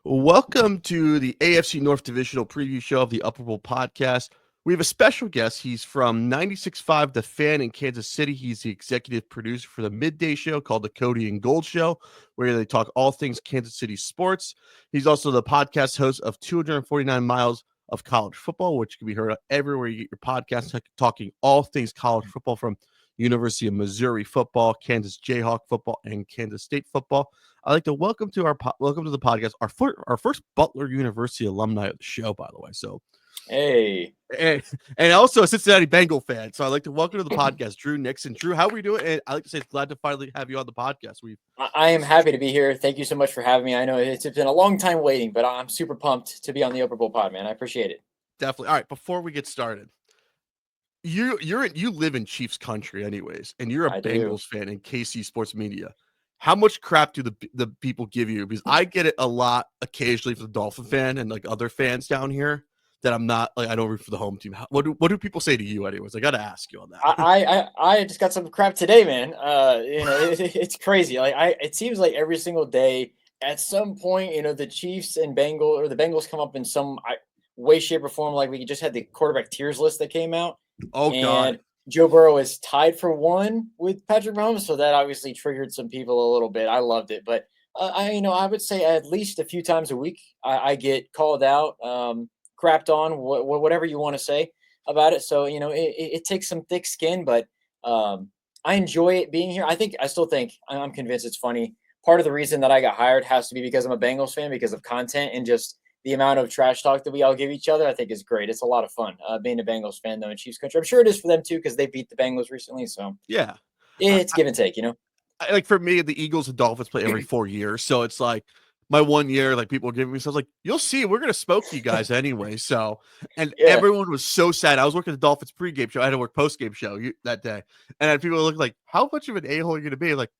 Welcome to the AFC North Divisional Preview Show of the Upper Bowl Podcast. We have a special guest. He's from 96.5 The Fan in Kansas City. He's the executive producer for the midday show called the Cody Gold Show, where they talk all things Kansas City sports. He's also the podcast host of 249 Miles of College Football, which can be heard everywhere you get your podcast, talking all things college football from University of Missouri football, Kansas Jayhawk football, and Kansas State football. I'd like to welcome to the podcast our first Butler University alumni of the show, by the way. So, hey, and also a Cincinnati Bengal fan. So I'd like to welcome to the podcast, Drew Nixon. Drew, how are we doing? And I'd like to say it's glad to finally have you on the podcast. I am happy to be here. Thank you so much for having me. I know it's been a long time waiting, but I'm super pumped to be on the Upper Bowl Pod, man. I appreciate it. Definitely. All right, before we get started, you live in Chiefs country, anyways, and you're a Bengals fan in KC Sports Media. How much crap do the people give you? Because I get it a lot occasionally for the Dolphin fan and like other fans down here that I'm not like I don't root for the home team. What do people say to you, anyways? I got to ask you on that. I just got some crap today, man. It's crazy. It seems like every single day at some point, the Chiefs and the Bengals come up in some way, shape, or form. Like we just had the quarterback tiers list that came out. Oh God. Joe Burrow is tied for one with Patrick Mahomes, so that obviously triggered some people a little bit. I loved it, but I would say at least a few times a week I get called out, crapped on, whatever you want to say about it. So it takes some thick skin, but I enjoy it being here. I still think I'm convinced it's funny. Part of the reason that I got hired has to be because I'm a Bengals fan, because of content and just the amount of trash talk that we all give each other. I think is great. It's a lot of fun being a Bengals fan, though, in Chiefs country. I'm sure it is for them, too, because they beat the Bengals recently. So, yeah, it's give and take, Like for me, the Eagles and Dolphins play every 4 years. So it's like my 1 year, like people are giving me stuff like, you'll see, we're going to smoke you guys anyway. So, and everyone was so sad. I was working the Dolphins pregame show. I had to work postgame show that day. And then people look like, how much of an a-hole are you going to be? Like,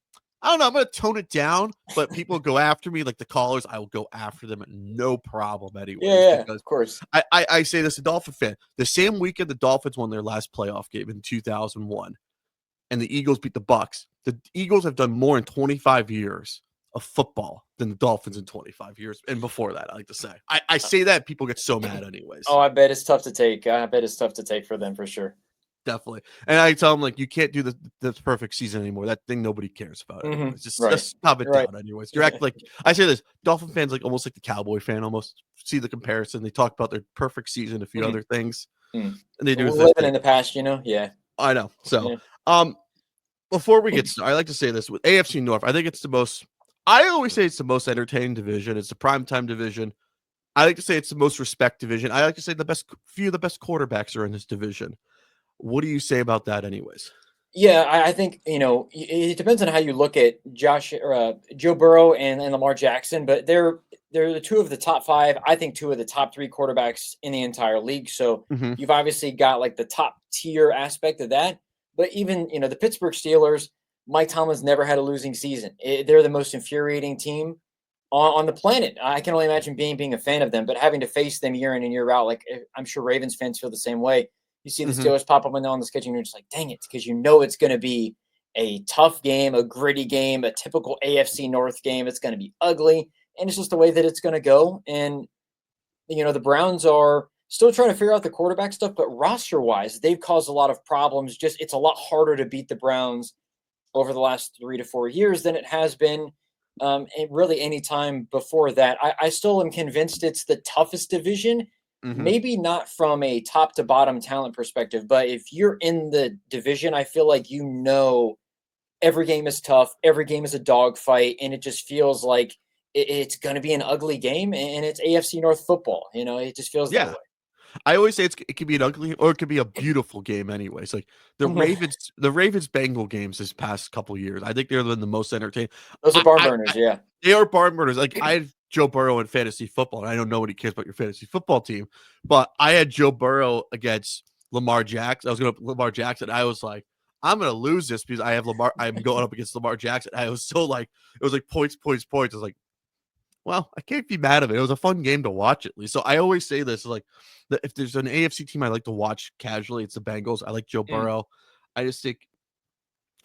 I don't know. I'm going to tone it down, but people go after me, like the callers. I will go after them, no problem anyway. Yeah, because, of course. I say this, a Dolphin fan. The same weekend the Dolphins won their last playoff game in 2001, and the Eagles beat the Bucks. The Eagles have done more in 25 years of football than the Dolphins in 25 years, and before that, I like to say. I say that people get so mad anyways. Oh, I bet it's tough to take. I bet it's tough to take for them for sure. Definitely. And I tell them, like, you can't do the perfect season anymore. That thing nobody cares about. Mm-hmm. Just stop it down anyways. You're acting like, I say this, Dolphin fans like almost like the Cowboy fan, almost see the comparison. They talk about their perfect season, a few other things. And they do living in the past, Yeah. I know. So before we get started, I like to say this with AFC North, I think it's I always say it's the most entertaining division. It's the primetime division. I like to say it's the most respect division. I like to say few of the best quarterbacks are in this division. What do you say about that anyways? Yeah, I think, it depends on how you look at Joe Burrow and Lamar Jackson, but they're the two of the top five, I think two of the top three quarterbacks in the entire league. So you've obviously got like the top tier aspect of that. But even, the Pittsburgh Steelers, Mike Tomlin's never had a losing season. They're the most infuriating team on the planet. I can only imagine being a fan of them, but having to face them year in and year out, like I'm sure Ravens fans feel the same way. You see the Steelers pop up on the schedule, and you're just like, dang it, because it's going to be a tough game, a gritty game, a typical AFC North game. It's going to be ugly, and it's just the way that it's going to go. And, the Browns are still trying to figure out the quarterback stuff, but roster-wise, they've caused a lot of problems. Just it's a lot harder to beat the Browns over the last 3 to 4 years than it has been really any time before that. I still am convinced it's the toughest division. Maybe not from a top to bottom talent perspective, but if you're in the division, I feel like every game is tough, every game is a dogfight, and it just feels like it's going to be an ugly game, and it's AFC North football. It just feels that way. I always say it could be an ugly or it could be a beautiful game anyways. Like the Ravens Bengal games this past couple of years, I think they're the most entertaining. Those are barn burners, yeah. They are barn burners. Like I have Joe Burrow in fantasy football, and I know nobody cares about your fantasy football team, but I had Joe Burrow against Lamar Jackson. I was going to Lamar Jackson. I was like, I'm going to lose this because I'm going up against Lamar Jackson. I was so like, it was like points. I was like, well, I can't be mad at it. It was a fun game to watch at least. So I always say this, like, if there's an AFC team I like to watch casually, it's the Bengals. I like Joe Burrow. I just think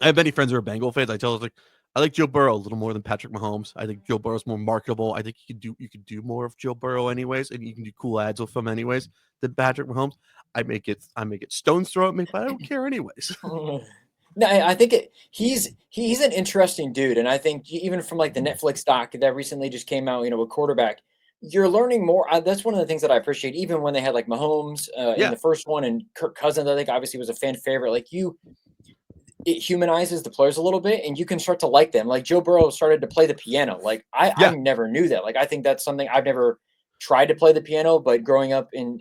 I have many friends who are Bengal fans. I tell them, like, I like Joe Burrow a little more than Patrick Mahomes. I think Joe Burrow's more marketable. I think you could do more of Joe Burrow anyways, and you can do cool ads with him anyways than Patrick Mahomes. I make it stones throw at me, but I don't care anyways. No, I think he's an interesting dude, and I think even from like the Netflix doc that recently just came out, with quarterback, you're learning more. That's one of the things that I appreciate. Even when they had like Mahomes in Yeah, the first one, and Kirk Cousins, I think obviously was a fan favorite. Like it humanizes the players a little bit, and you can start to like them. Like Joe Burrow started to play the piano. Like I yeah, never knew that. Like I think that's something I've never tried to play the piano, but growing up in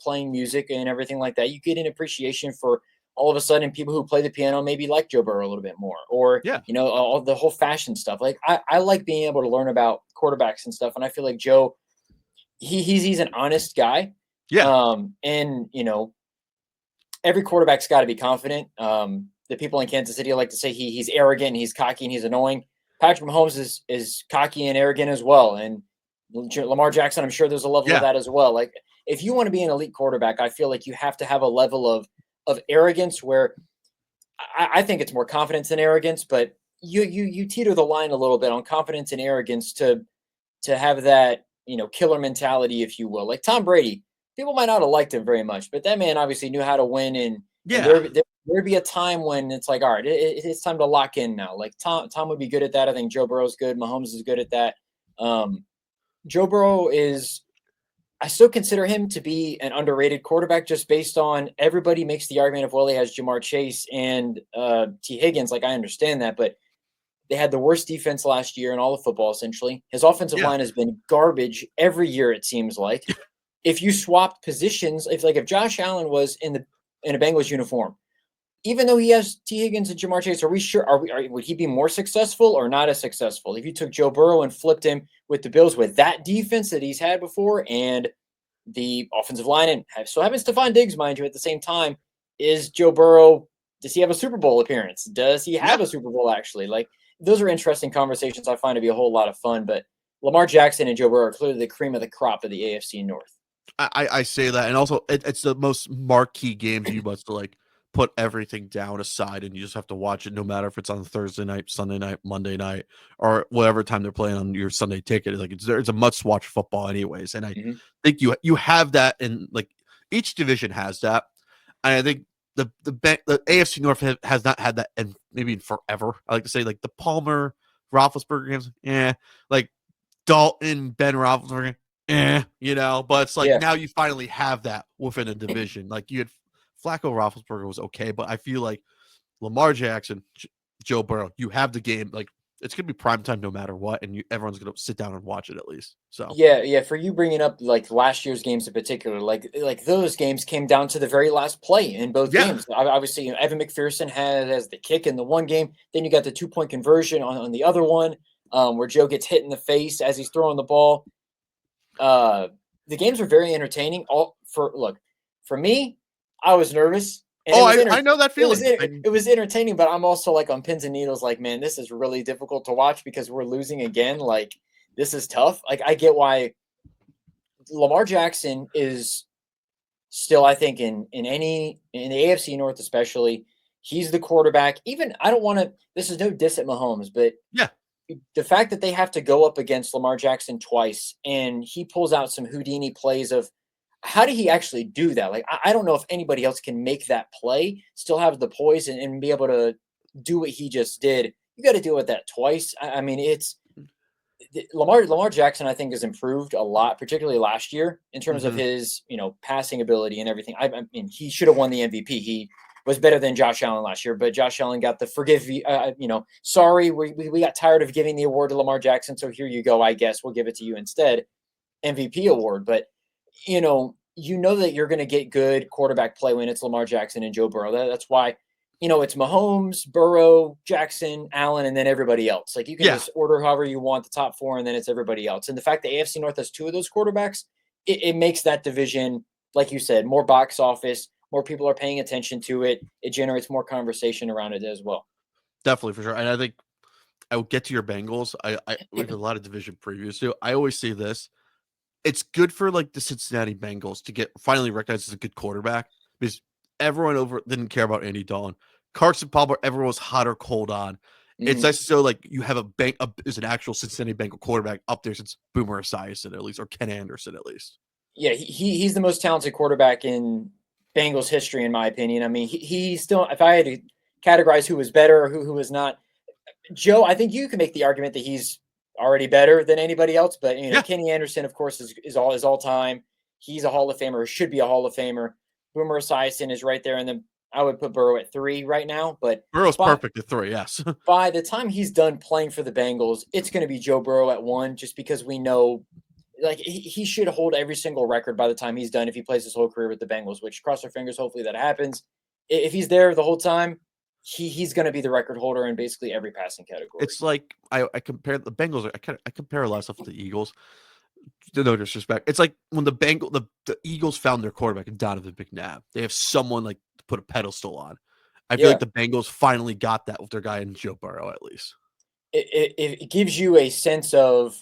playing music and everything like that, you get an appreciation for all of a sudden people who play the piano maybe like Joe Burrow a little bit more, or yeah, all the whole fashion stuff. Like I like being able to learn about quarterbacks and stuff, and I feel like Joe, he's an honest guy, yeah, and every quarterback's got to be confident. The people in Kansas City like to say he's arrogant, and he's cocky, and he's annoying. Patrick Mahomes is cocky and arrogant as well, and Lamar Jackson, I'm sure there's a level of yeah, that as well. Like if you want to be an elite quarterback, I feel like you have to have a level of arrogance where I think it's more confidence than arrogance, but you teeter the line a little bit on confidence and arrogance to have that killer mentality, if you will. Like Tom Brady, people might not have liked him very much, but that man obviously knew how to win, and yeah. there'd be a time when it's like, all right, it's time to lock in now. Like Tom would be good at that. I think Joe Burrow's good. Mahomes is good at that. Joe Burrow is. I still consider him to be an underrated quarterback just based on everybody makes the argument of, well, he has Jamar Chase and T. Higgins. Like, I understand that, but they had the worst defense last year in all of football, essentially. His offensive Yeah. line has been garbage every year, it seems like. If you swapped positions, if Josh Allen was in a Bengals uniform, even though he has T. Higgins and Jamar Chase, are we sure? Would he be more successful or not as successful? If you took Joe Burrow and flipped him with the Bills with that defense that he's had before and the offensive line, and still having Stephon Diggs, mind you, at the same time, is Joe Burrow? Does he have a Super Bowl appearance? Does he Yeah. have a Super Bowl actually? Like those are interesting conversations. I find to be a whole lot of fun. But Lamar Jackson and Joe Burrow are clearly the cream of the crop of the AFC North. I say that, and also it's the most marquee games you must like put everything down aside, and you just have to watch it, no matter if it's on Thursday night, Sunday night, Monday night, or whatever time they're playing on your Sunday ticket. Like it's a must watch football, anyways. And I Mhm. think you have that, and like each division has that. And I think the AFC North has not had that, and maybe in forever. I like to say like the Palmer Roethlisberger games, like Dalton, Ben Roethlisberger, but it's like Yeah. now you finally have that within a division. Like you had Flacco, Roethlisberger was okay, but I feel like Lamar Jackson, Joe Burrow, you have the game. Like it's gonna be prime time no matter what, and everyone's gonna sit down and watch it at least. So Yeah, yeah. For you bringing up like last year's games in particular, like those games came down to the very last play in both yeah, games. Obviously, Evan McPherson has the kick in the one game. Then you got the 2-point conversion on the other one, where Joe gets hit in the face as he's throwing the ball. Uh, the games were very entertaining. For me, I was nervous, and oh, I know that feeling. it was entertaining. But I'm also like on pins and needles. Like, man, this is really difficult to watch because we're losing again. Like, this is tough. Like, I get why Lamar Jackson is still, I think, in the AFC North especially, he's the quarterback. Even I don't want to. This is no diss at Mahomes, but Yeah, the fact that they have to go up against Lamar Jackson twice and he pulls out some Houdini plays of how did he actually do that? Like, I don't know if anybody else can make that play, still have the poise and be able to do what he just did. You got to deal with that twice. I mean, it's Lamar Jackson, I think, has improved a lot, particularly last year in terms of hmm his, passing ability and everything. I mean, he should have won the MVP. He was better than Josh Allen last year, but Josh Allen got the sorry, we got tired of giving the award to Lamar Jackson, so here you go. I guess we'll give it to you instead, MVP award. But that you're going to get good quarterback play when it's Lamar Jackson and Joe Burrow. That's why it's Mahomes, Burrow, Jackson, Allen, and then everybody else. Like you can yeah, just order however you want the top four, and then it's everybody else. And the fact that AFC North has two of those quarterbacks, it makes that division, like you said, more box office. More people are paying attention to it. It generates more conversation around it as well. definitely for sure. And I think I will get to your Bengals. We have a lot of division previews too. I always say this: it's good for like the Cincinnati Bengals to get finally recognized as a good quarterback because everyone over didn't care about Andy Dalton. Carson Palmer, everyone was hot or cold on. It's Mhm. nice to show like you have is an actual Cincinnati Bengal quarterback up there since Boomer Esiason at least, or Ken Anderson at least. Yeah, he's the most talented quarterback in Bengals history, in my opinion. I mean, he still, if I had to categorize who was better or who was not, Joe, I think you can make the argument that he's already better than anybody else. But Yeah, Kenny Anderson, of course, is all time. He's a Hall of Famer, or should be a Hall of Famer. Boomer Esiason is right there, and then I would put Burrow at 3 right now. But Burrow's by perfect at 3. Yes, by the time he's done playing for the Bengals, it's going to be Joe Burrow at 1, just because we know like he should hold every single record by the time he's done if he plays his whole career with the Bengals, which cross our fingers, hopefully that happens. If he's there the whole time, he's going to be the record holder in basically every passing category. it's like I compare the Bengals. I compare a lot of stuff to the Eagles. No disrespect. It's like when the Eagles found their quarterback in Donovan McNabb. They have someone like to put a pedestal on. I feel like Yeah, the Bengals finally got that with their guy in Joe Burrow at least. it gives you a sense of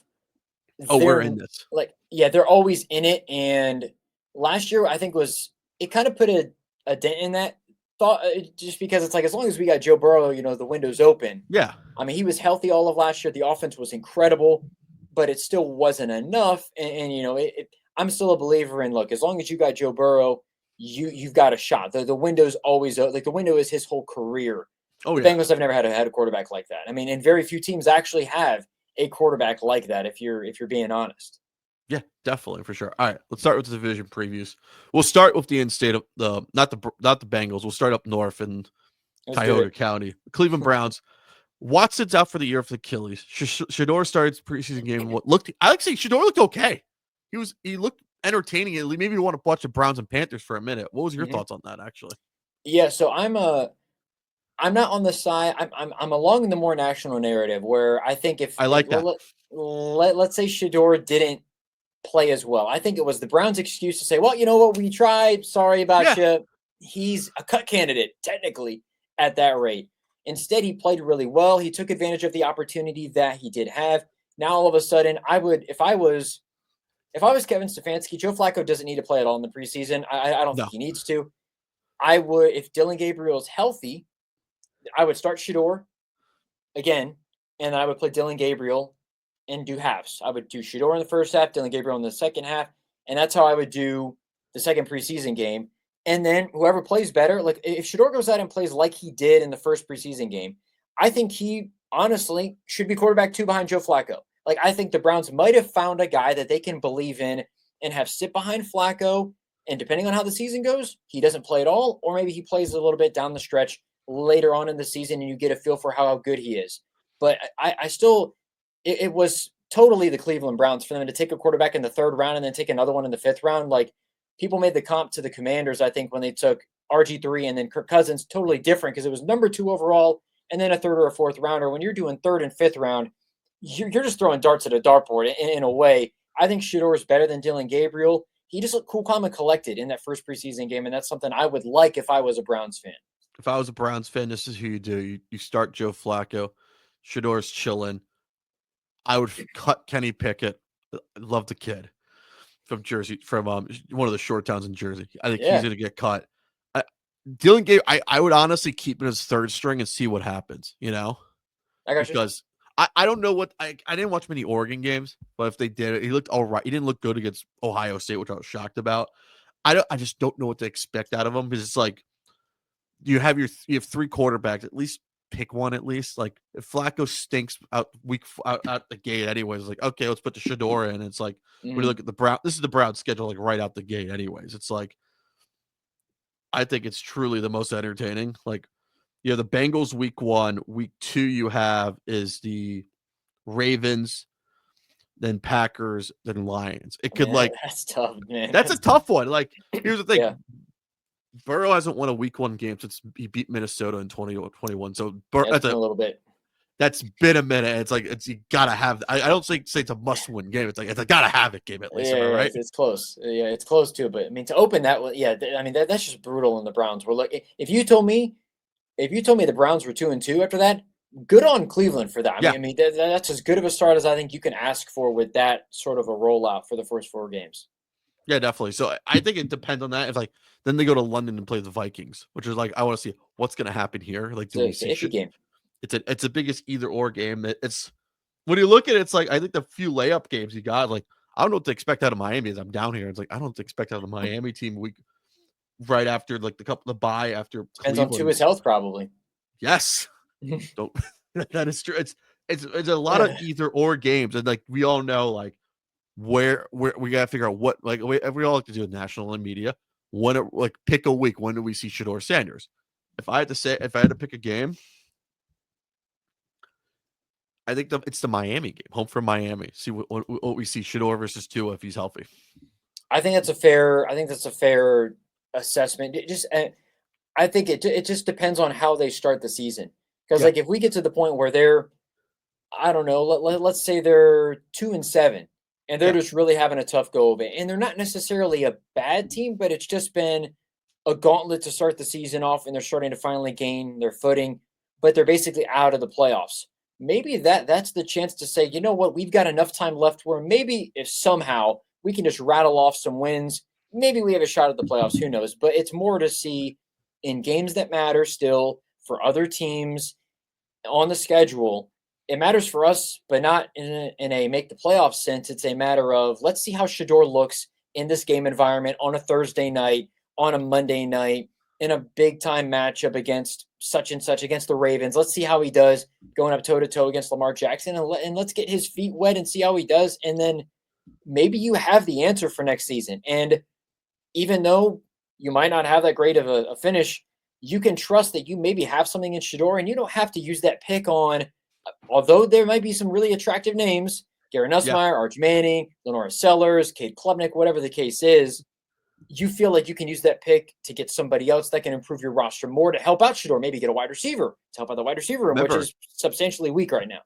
Oh, we're they're in this. like, yeah, they're always in it. And last year, I think was it kind of put a dent in that thought, just because it's like as long as we got Joe Burrow, the window's open. Yeah, I mean, he was healthy all of last year. The offense was incredible, but it still wasn't enough. I'm still a believer in, look, as long as you got Joe Burrow, you've got a shot. The window's always like the window is his whole career. oh The yeah, Bengals have never had a quarterback like that. I mean, and very few teams actually have a quarterback like that. If you're being honest, yeah, definitely for sure. All right, let's start with the division previews. We'll start with the in-state of the not the Bengals. We'll start up north in let's do Cuyahoga it. County. Cleveland Browns. Watson's out for the year for the Achilles. Shador started his preseason game. What looked? I like to say Shador looked okay. He looked entertaining. Maybe you want to watch the Browns and Panthers for a minute. What was your Mhm. thoughts on that? Actually, Yeah, so I'm not on the side. I'm along the more national narrative where I think I like that. let's say Shador didn't play as well. I think it was the Browns' excuse to say, well, you know what, we tried. Sorry about Yeah, you. He's a cut candidate, technically, at that rate. Instead, he played really well. He took advantage of the opportunity that he did have. Now, all of a sudden, I would, if I was Kevin Stefanski, Joe Flacco doesn't need to play at all in the preseason. I don't think no, he needs to. I would, if Dylan Gabriel is healthy, I would start Shador again, and I would play Dylan Gabriel and do halves. I would do Shador in the first half, Dylan Gabriel in the second half, and that's how I would do the second preseason game. And then whoever plays better, like if Shador goes out and plays like he did in the first preseason game, I think he honestly should be quarterback 2 behind Joe Flacco. Like I think the Browns might have found a guy that they can believe in and have sit behind Flacco. And depending on how the season goes, he doesn't play at all, or maybe he plays a little bit down the stretch later on in the season, and you get a feel for how good he is. But I still, it was totally the Cleveland Browns for them to take a quarterback in the 3rd round and then take another one in the 5th round. Like people made the comp to the Commanders, I think, when they took RG3 and then Kirk Cousins, totally different because it was number 2 overall and then a 3rd or a 4th rounder. When you're doing 3rd and 5th round, you're just throwing darts at a dartboard in a way. I think Shador is better than Dylan Gabriel. He just looked cool, calm, and collected in that first preseason game, and that's something I would like if I was a Browns fan. if I was a Browns fan, this is who you do. You start Joe Flacco. Shador's chilling. I would cut Kenny Pickett. I love the kid from Jersey, from one of the short towns in Jersey. I think he's Yeah, going to get cut. Dylan Gabe, I would honestly keep him as 3rd string and see what happens, I got you. because I don't know what I didn't watch many Oregon games, but if they did, he looked all right. He didn't look good against Ohio State, which I was shocked about. I just don't know what to expect out of him because it's like you have 3 quarterbacks, at least pick one at least. Like if Flacco stinks out the gate anyways, it's like okay, let's put the Shador in. It's like when you Mhm. look at the Brown, this is the Brown schedule like right out the gate anyways. It's like I think it's truly the most entertaining. Like the Bengals week 1, week 2 you have is the Ravens, then Packers, then Lions. It could Man, like that's tough, man. that's a tough one. Like here's the thing. Yeah, Burrow hasn't won a week 1 game since he beat Minnesota in 2021. So yeah, it's been a little bit. that's been a minute. It's like you gotta have. I don't say it's a must win game. It's a gotta have it game at least. Am I Yeah, right? it's close. Yeah, it's close too. But I mean, to open that one, yeah, I mean that's just brutal in the Browns. We're like, if you told me the Browns were 2-2 after that, good on Cleveland for that. I Yeah, mean, that's as good of a start as I think you can ask for with that sort of a rollout for the first 4 games. yeah, definitely. So I think it depends on that. If like then they go to London and play the Vikings, which is like I want to see what's gonna happen here. Like, do we It's an see iffy game. it's the biggest either or game. It's when you look at it, it's like I think the few layup games you got, like I don't know what to expect out of Miami as I'm down here. It's like I don't know what to expect out of the Miami team week right after like the bye after Depends on Cleveland. Tua's health, probably. Yes, don't that is true. It's a lot of either or games, and like we all know, like where we gotta figure out what like we all like to do with national and media. When like pick a week, when do we see Shador Sanders? If I had to pick a game, I think it's the Miami game, home for Miami. See what we see Shador versus Tua if he's healthy. I think that's a fair assessment. I think it just depends on how they start the season. Because Yeah, like if we get to the point where they're, I don't know, let's say they're 2-7 and they're yeah, just really having a tough go of it. And they're not necessarily a bad team, but it's just been a gauntlet to start the season off and they're starting to finally gain their footing, but they're basically out of the playoffs. Maybe that's the chance to say, you know what, we've got enough time left where maybe if somehow we can just rattle off some wins, maybe we have a shot at the playoffs. Who knows? But it's more to see in games that matter still for other teams on the schedule. It matters for us, but not in a make the playoff sense. It's a matter of let's see how Shador looks in this game environment on a Thursday night, on a Monday night, in a big time matchup against such and such against the Ravens. Let's see how he does going up toe to toe against Lamar Jackson, and let's get his feet wet and see how he does. And then maybe you have the answer for next season. And even though you might not have that great of a finish, you can trust that you maybe have something in Shador, and you don't have to use that pick on. Although there might be some really attractive names, Gary yeah. Nussmeier, Arch Manning, Lenora Sellers, Cade Klubnik, whatever the case is, you feel like you can use that pick to get somebody else that can improve your roster more to help out Shador, maybe get a wide receiver to help out the wide receiver room, which Remember, is substantially weak right now.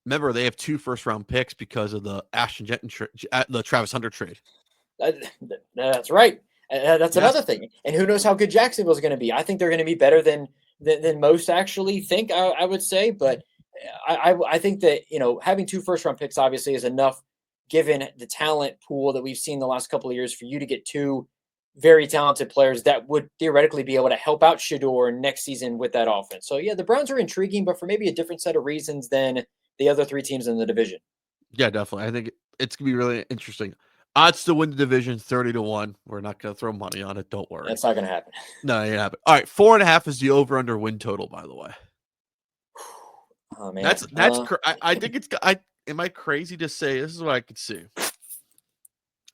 they have 2 first-round picks because of the Ashton Jenkins the Travis Hunter trade. That's right. That's Yes. another thing. And who knows how good Jacksonville's going to be? I think they're going to be better than most actually think. I would say, but I think that having 2 first-round picks obviously is enough, given the talent pool that we've seen the last couple of years, for you to get 2 very talented players that would theoretically be able to help out Shador next season with that offense. So yeah, the Browns are intriguing, but for maybe a different set of reasons than the other 3 teams in the division. Yeah, definitely. I think it's gonna be really interesting. Odds to win the division 30-1. We're not gonna throw money on it. Don't worry. That's not going to happen. No, it ain't happen. All right, 4.5 is the over/under win total. By the way, Oh man, I think it's. Am I crazy to say this is what I could see?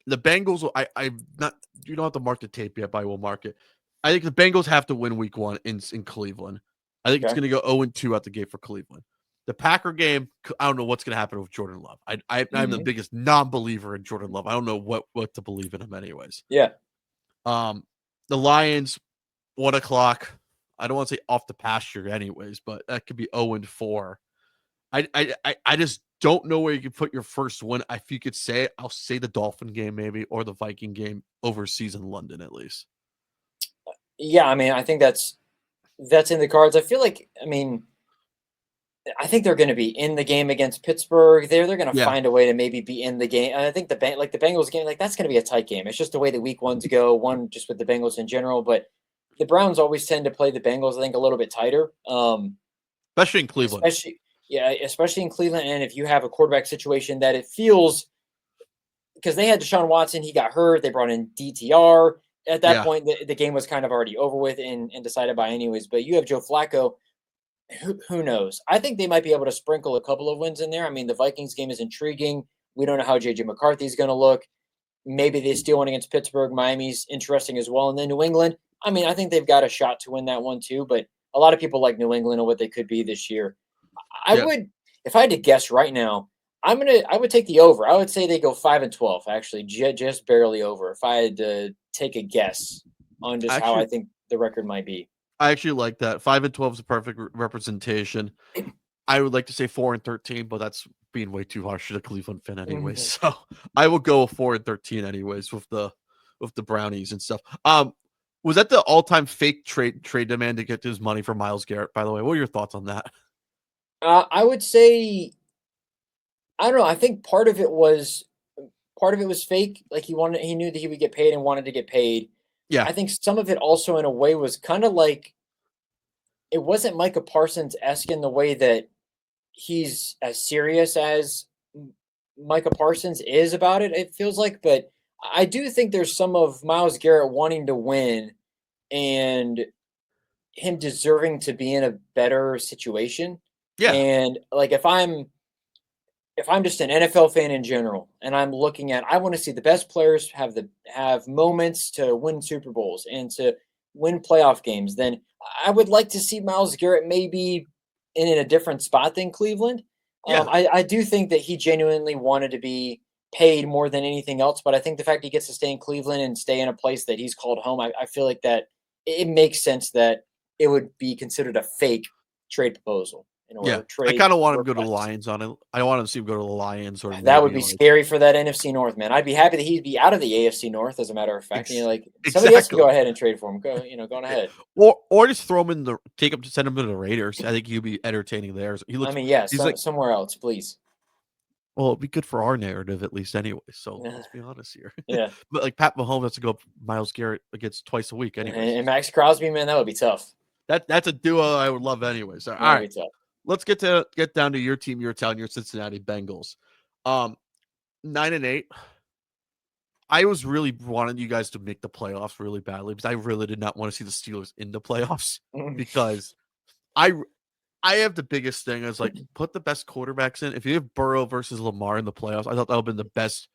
The Bengals. I'm not. You don't have to mark the tape yet, but I will mark it. I think the Bengals have to win Week 1 in Cleveland. I think it's okay. going to go 0-2 out the gate for Cleveland. The Packer game, I don't know what's going to happen with Jordan Love. I'm the biggest non-believer in Jordan Love. I don't know what to believe in him, anyways. Yeah. The Lions, 1:00. I don't want to say off the pasture, anyways, but that could be 0-4. I just don't know where you can put your first win. If you could say it, I'll say the Dolphin game maybe, or the Viking game overseas in London at least. Yeah, I mean, I think that's in the cards. I feel like, I think they're going to be in the game against Pittsburgh. They're going to Yeah, find a way to maybe be in the game. And I think the Bengals game, like that's going to be a tight game. It's just the way the week ones go. One just with the Bengals in general, but the Browns always tend to play the Bengals, I think, a little bit tighter. especially in Cleveland. Especially in Cleveland, and if you have a quarterback situation that it feels, because they had Deshaun Watson, he got hurt. They brought in DTR. At that Yeah, point, the game was kind of already over with and decided by anyways. But you have Joe Flacco. Who knows? I think they might be able to sprinkle a couple of wins in there. I mean, the Vikings game is intriguing. We don't know how JJ McCarthy is going to look. Maybe they steal one against Pittsburgh. Miami's interesting as well. And then New England, I mean, I think they've got a shot to win that one too. But a lot of people like New England and what they could be this year. I yeah. would, if I had to guess right now, I would take the over. I would say they go 5-12, actually, just barely over. If I had to take a guess on just how I Actually, think the record might be. I actually like that. 5-12 is a perfect representation. I would like to say 4-13, but that's being way too harsh to the Cleveland fan, anyways. So I will go 4-13, anyways, with the Brownies and stuff. Was that the all-time fake trade demand to get his money for Myles Garrett? By the way, what are your thoughts on that? I would say, I don't know. I think part of it was fake. Like he knew that he would get paid and wanted to get paid. Yeah, I think some of it also, in a way, was kind of like it wasn't Micah Parsons-esque in the way that he's as serious as Micah Parsons is about it, it feels like. But I do think there's some of Myles Garrett wanting to win and him deserving to be in a better situation. Yeah. And like if I'm just an NFL fan in general and I'm looking at I want to see the best players have moments to win Super Bowls and to win playoff games, then I would like to see Myles Garrett maybe in a different spot than Cleveland. Yeah. I do think that he genuinely wanted to be paid more than anything else, but I think the fact he gets to stay in Cleveland and stay in a place that he's called home, I feel like that it makes sense that it would be considered a fake trade proposal Yeah. or I trade kind of want him to go to the request. Lions on it. I want to see him go to the Lions or That would maybe be like scary for that NFC North, man. I'd be happy that he'd be out of the AFC North, as a matter of fact. ex- Like somebody else can exactly. go ahead and trade for him. Go on Yeah. ahead. Or just throw him in the send him to the Raiders. I think he'd be entertaining there. He I looks mean, yeah, he's like somewhere else, please. well, it'd be good for our narrative at least anyway. So Yeah, let's be honest here. yeah. But like Pat Mahomes has to go up Myles Garrett against twice a week anyways. And Max Crosby, man, that would be tough. That's a duo I would love anyway. So all That would right. be tough. Let's get down to your team, your town, your Cincinnati Bengals. 9-8. I was really wanting you guys to make the playoffs really badly because I really did not want to see the Steelers in the playoffs because I have the biggest thing is like put the best quarterbacks in. If you have Burrow versus Lamar in the playoffs, I thought that would have been the best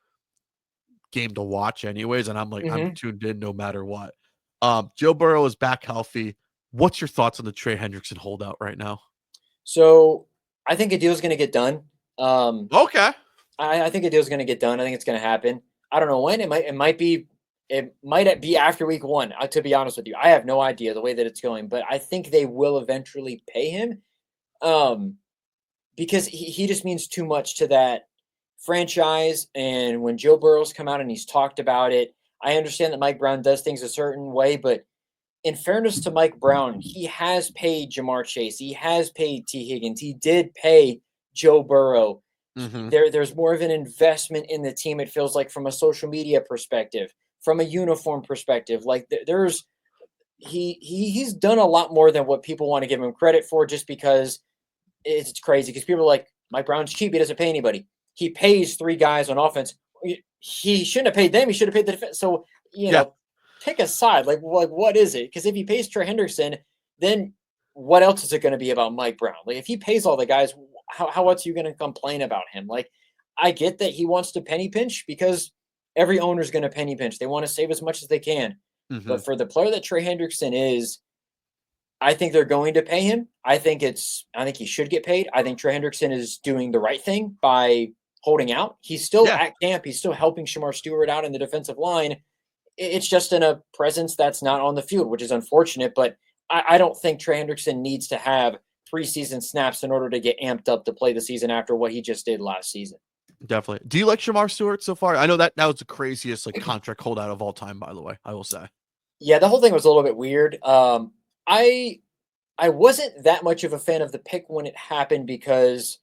game to watch anyways. And I'm like, I'm tuned in no matter what. Joe Burrow is back healthy. What's your thoughts on the Trey Hendrickson holdout right now? So I think a deal's going to get done. Okay. I think a deal's going to get done. I think it's going to happen. I don't know when. It might be after week one. To be honest with you, I have no idea the way that it's going, but I think they will eventually pay him, because he just means too much to that franchise. And when Joe Burrow's come out and he's talked about it, I understand that Mike Brown does things a certain way, but in fairness to Mike Brown, he has paid Jamar Chase. He has paid T. Higgins. He did pay Joe Burrow. There's more of an investment in the team, it feels like, from a social media perspective, from a uniform perspective. Like he's done a lot more than what people want to give him credit for, just because it's crazy. Because people are like, Mike Brown's cheap. He doesn't pay anybody. He pays three guys on offense. He shouldn't have paid them. He should have paid the defense. So, pick a side. Like what is it? Because if he pays Trey Hendrickson, then what else is it going to be about Mike Brown? Like if he pays all the guys, how else are you going to complain about him? Like I get that he wants to penny pinch because every owner is going to penny pinch. They want to save as much as they can. But for the player that Trey Hendrickson is, I think they're going to pay him. I think he should get paid. I think Trey Hendrickson is doing the right thing by holding out. He's still at camp. He's still helping Shamar Stewart out in the defensive line. It's just in a presence that's not on the field, which is unfortunate. But I don't think Trey Hendrickson needs to have preseason snaps in order to get amped up to play the season after what he just did last season. Definitely. Do you like Shamar Stewart so far? I know that was the craziest contract holdout of all time, by the way, I will say. Yeah, the whole thing was a little bit weird. I wasn't that much of a fan of the pick when it happened because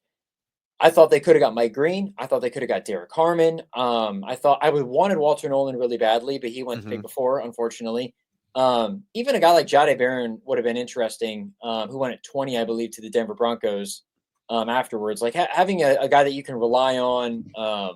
I thought they could have got Mike Green. I thought they could have got Derek Harmon. I thought I wanted Walter Nolan really badly, but he went the pick before, unfortunately. Even a guy like Jahdae Barron would have been interesting, who went at 20, I believe, to the Denver Broncos afterwards. Like having a guy that you can rely on a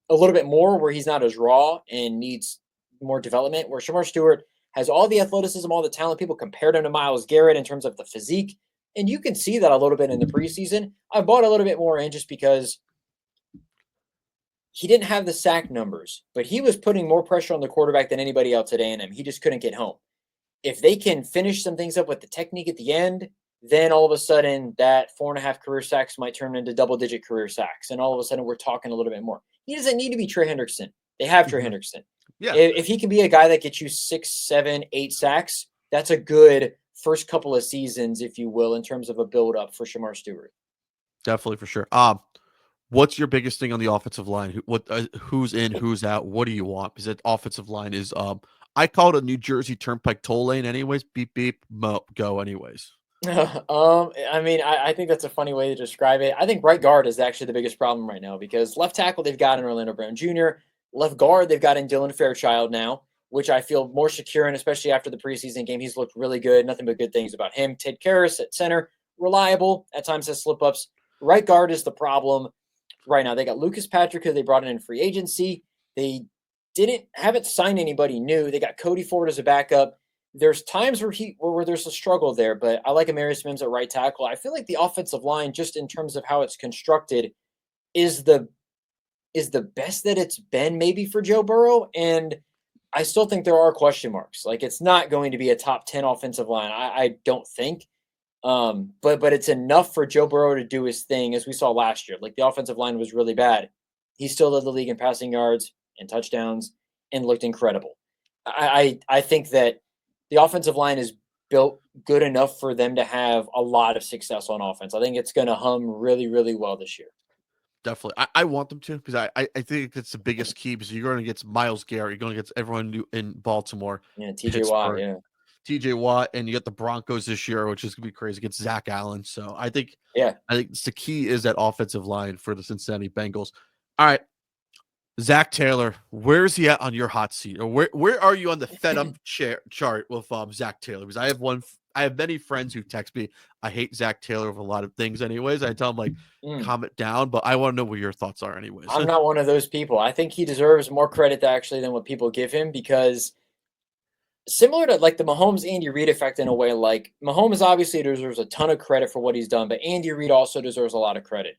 little bit more, where he's not as raw and needs more development, where Shamar Stewart has all the athleticism, all the talent. People compared him to Myles Garrett in terms of the physique. And you can see that a little bit in the preseason. I bought a little bit more in just because he didn't have the sack numbers, but he was putting more pressure on the quarterback than anybody else at A&M. He just couldn't get home. If they can finish some things up with the technique at the end, then all of a sudden that 4.5 career sacks might turn into double-digit career sacks. And all of a sudden we're talking a little bit more. He doesn't need to be Trey Hendrickson. They have Trey Hendrickson. Yeah. If he can be a guy that gets you 6, 7, 8 sacks, that's a good first couple of seasons, if you will, in terms of a build-up for Shamar Stewart. Definitely, for sure. What's your biggest thing on the offensive line? Who's in, who's out? What do you want? Because that offensive line is, I call it a New Jersey Turnpike toll lane anyways. Beep, beep, go anyways. I mean, I think that's a funny way to describe it. I think right guard is actually the biggest problem right now because left tackle they've got in Orlando Brown Jr., left guard they've got in Dylan Fairchild now. which I feel more secure in, especially after the preseason game. He's looked really good. Nothing but good things about him. Ted Karras at center, reliable. At times has slip-ups. Right guard is the problem right now. They got Lucas Patrick, who they brought in free agency. They haven't signed anybody new. They got Cody Ford as a backup. There's times where there's a struggle there, but I like Amarius Mims at right tackle. I feel like the offensive line, just in terms of how it's constructed, is the best that it's been maybe for Joe Burrow. And I still think there are question marks. Like, it's not going to be a top 10 offensive line, I don't think. But it's enough for Joe Burrow to do his thing, as we saw last year. Like, the offensive line was really bad. He still led the league in passing yards and touchdowns and looked incredible. I think that the offensive line is built good enough for them to have a lot of success on offense. I think it's going to hum really, really well this year. Definitely. I want them to, because I think that's the biggest key, because you're going against Myles Garrett. You're going against everyone in Baltimore, Yeah, TJ Watt, Pittsburgh, yeah. TJ Watt, and you got the Broncos this year, which is going to be crazy, against Zach Allen. So I think the key is that offensive line for the Cincinnati Bengals. All right. Zach Taylor, where is he at on your hot seat? Or where are you on the fed up chart with Zach Taylor? Because I have many friends who text me, I hate Zach Taylor with a lot of things anyways. I tell them, like, calm it down, but I want to know what your thoughts are anyways. I'm not one of those people. I think he deserves more credit actually than what people give him, because similar to like the Mahomes Andy Reid effect in a way, like Mahomes obviously deserves a ton of credit for what he's done, but Andy Reid also deserves a lot of credit.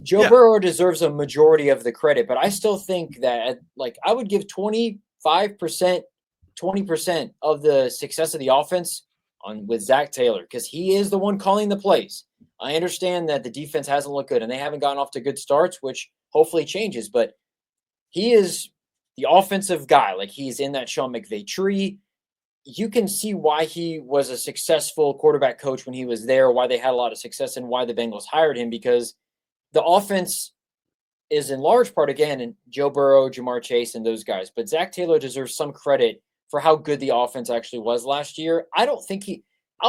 Joe Burrow deserves a majority of the credit, but I still think that, like, I would give 25%, 20% of the success of the offense with Zach Taylor, because he is the one calling the plays. I understand that the defense hasn't looked good and they haven't gotten off to good starts, which hopefully changes, but he is the offensive guy. Like, he's in that Sean McVay tree. You can see why he was a successful quarterback coach when he was there, why they had a lot of success, and why the Bengals hired him, because the offense is in large part, again, in Joe Burrow, Jamar Chase, and those guys. But Zach Taylor deserves some credit for how good the offense actually was last year. I'll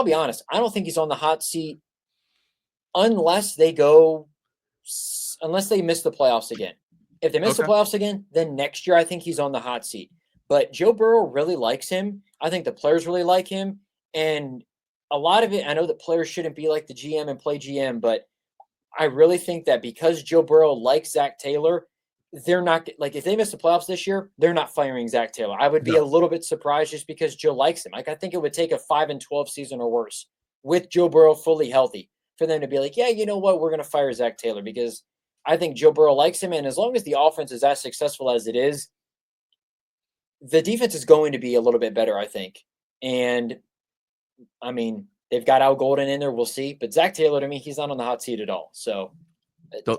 be honest, I don't think he's on the hot seat unless they miss the playoffs again. If they miss the playoffs again, then next year I think he's on the hot seat. But Joe Burrow really likes him. I think the players really like him. And a lot of it, I know that players shouldn't be like the GM and play GM, but I really think that because Joe Burrow likes Zach Taylor, they're not, like, if they miss the playoffs this year, they're not firing Zach Taylor. I would be a little bit surprised just because Joe likes him. Like, I think it would take a 5-12 season or worse with Joe Burrow fully healthy for them to be like, yeah, you know what, we're going to fire Zach Taylor, because I think Joe Burrow likes him. And as long as the offense is as successful as it is, the defense is going to be a little bit better, I think. And I mean, they've got Al Golden in there. We'll see. But Zach Taylor, to me, he's not on the hot seat at all. So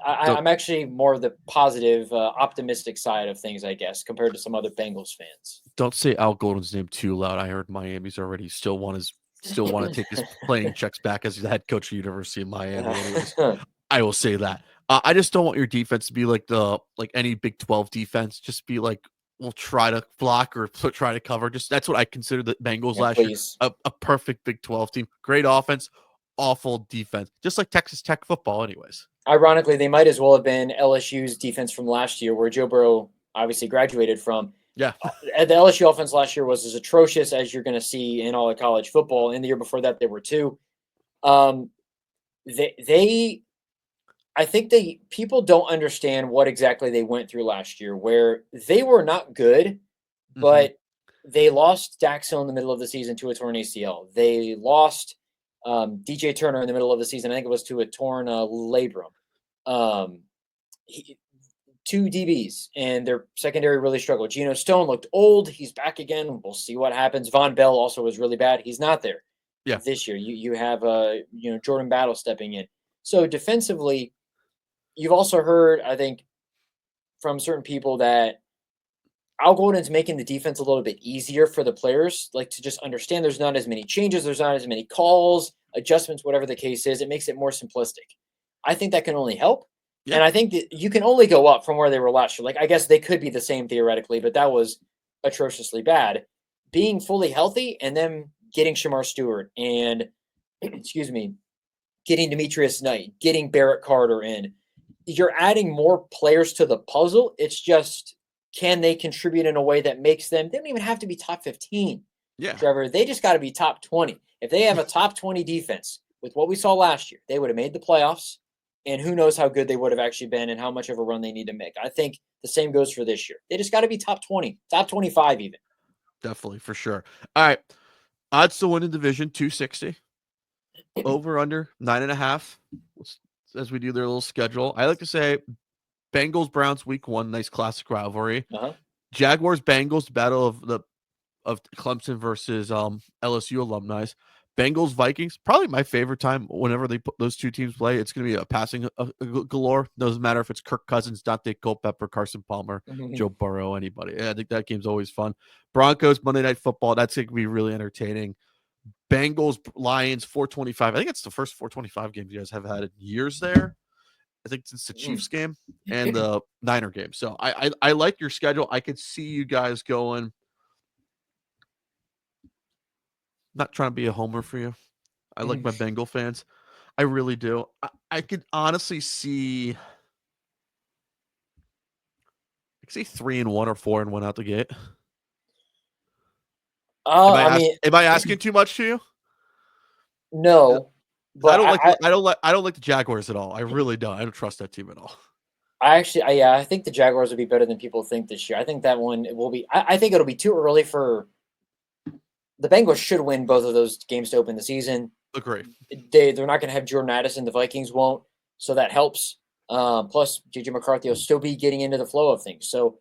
I'm actually more of the positive, optimistic side of things, I guess, compared to some other Bengals fans. Don't say Al Golden's name too loud. I heard Miami's already still want to take his playing checks back as the head coach of the University of Miami. Anyways, I will say that. I just don't want your defense to be like any Big 12 defense. Just be like, we'll try to block or try to cover. Just that's what I consider the Bengals last year. A perfect Big 12 team. Great offense, awful defense. Just like Texas Tech football anyways. Ironically, they might as well have been LSU's defense from last year, where Joe Burrow obviously graduated from. Yeah. The LSU offense last year was as atrocious as you're going to see in all of college football. And the year before that, they were too. I think people don't understand what exactly they went through last year, where they were not good, but they lost Dax Hill in the middle of the season to a torn ACL. They lost DJ Turner in the middle of the season. I think it was to a torn labrum. 2 DBs, and their secondary really struggled. Geno Stone looked old. He's back again. We'll see what happens. Von Bell also was really bad. He's not there this year. You have Jordan Battle stepping in. So defensively, you've also heard, I think, from certain people that Al Golden's making the defense a little bit easier for the players, like, to just understand there's not as many changes, there's not as many calls, adjustments, whatever the case is. It makes it more simplistic. I think that can only help. Yeah. And I think that you can only go up from where they were last year. Like, I guess they could be the same theoretically, but that was atrociously bad. Being fully healthy and then getting Shamar Stewart and, getting Demetrius Knight, getting Barrett Carter in, you're adding more players to the puzzle. It's just, can they contribute in a way that makes them, they don't even have to be top 15, Yeah. Trevor. They just got to be top 20. If they have a top 20 defense with what we saw last year, they would have made the playoffs. And who knows how good they would have actually been and how much of a run they need to make. I think the same goes for this year. They just got to be top 20, top 25 even. Definitely, for sure. All right. Odds to win in division, 260. Over, under, 9.5. As we do their little schedule. I like to say Bengals, Browns, week 1. Nice classic rivalry. Jaguars, Bengals, battle of Clemson versus LSU alumni. Bengals, Vikings, probably my favorite time whenever they put those two teams play. It's going to be a passing galore. Doesn't matter if it's Kirk Cousins, Dante Culpepper, Carson Palmer, Joe Burrow, anybody. Yeah, I think that game's always fun. Broncos, Monday Night Football. That's going to be really entertaining. Bengals, Lions, 425. I think it's the first 425 game you guys have had in years there. I think it's the Chiefs game and the Niner game. So I like your schedule. I could see you guys going. Not trying to be a homer for you. I like my Bengal fans. I really do. I could honestly see. I could see 3-1 or 4-1 out the gate. Am I asking too much to you? No, but I don't like the Jaguars at all. I really don't. I don't trust that team at all. I think the Jaguars will be better than people think this year. I think that one will be. I think it'll be too early for. The Bengals should win both of those games to open the season. Agree. They're not going to have Jordan Addison. The Vikings won't, so that helps. Plus, JJ McCarthy will still be getting into the flow of things. So,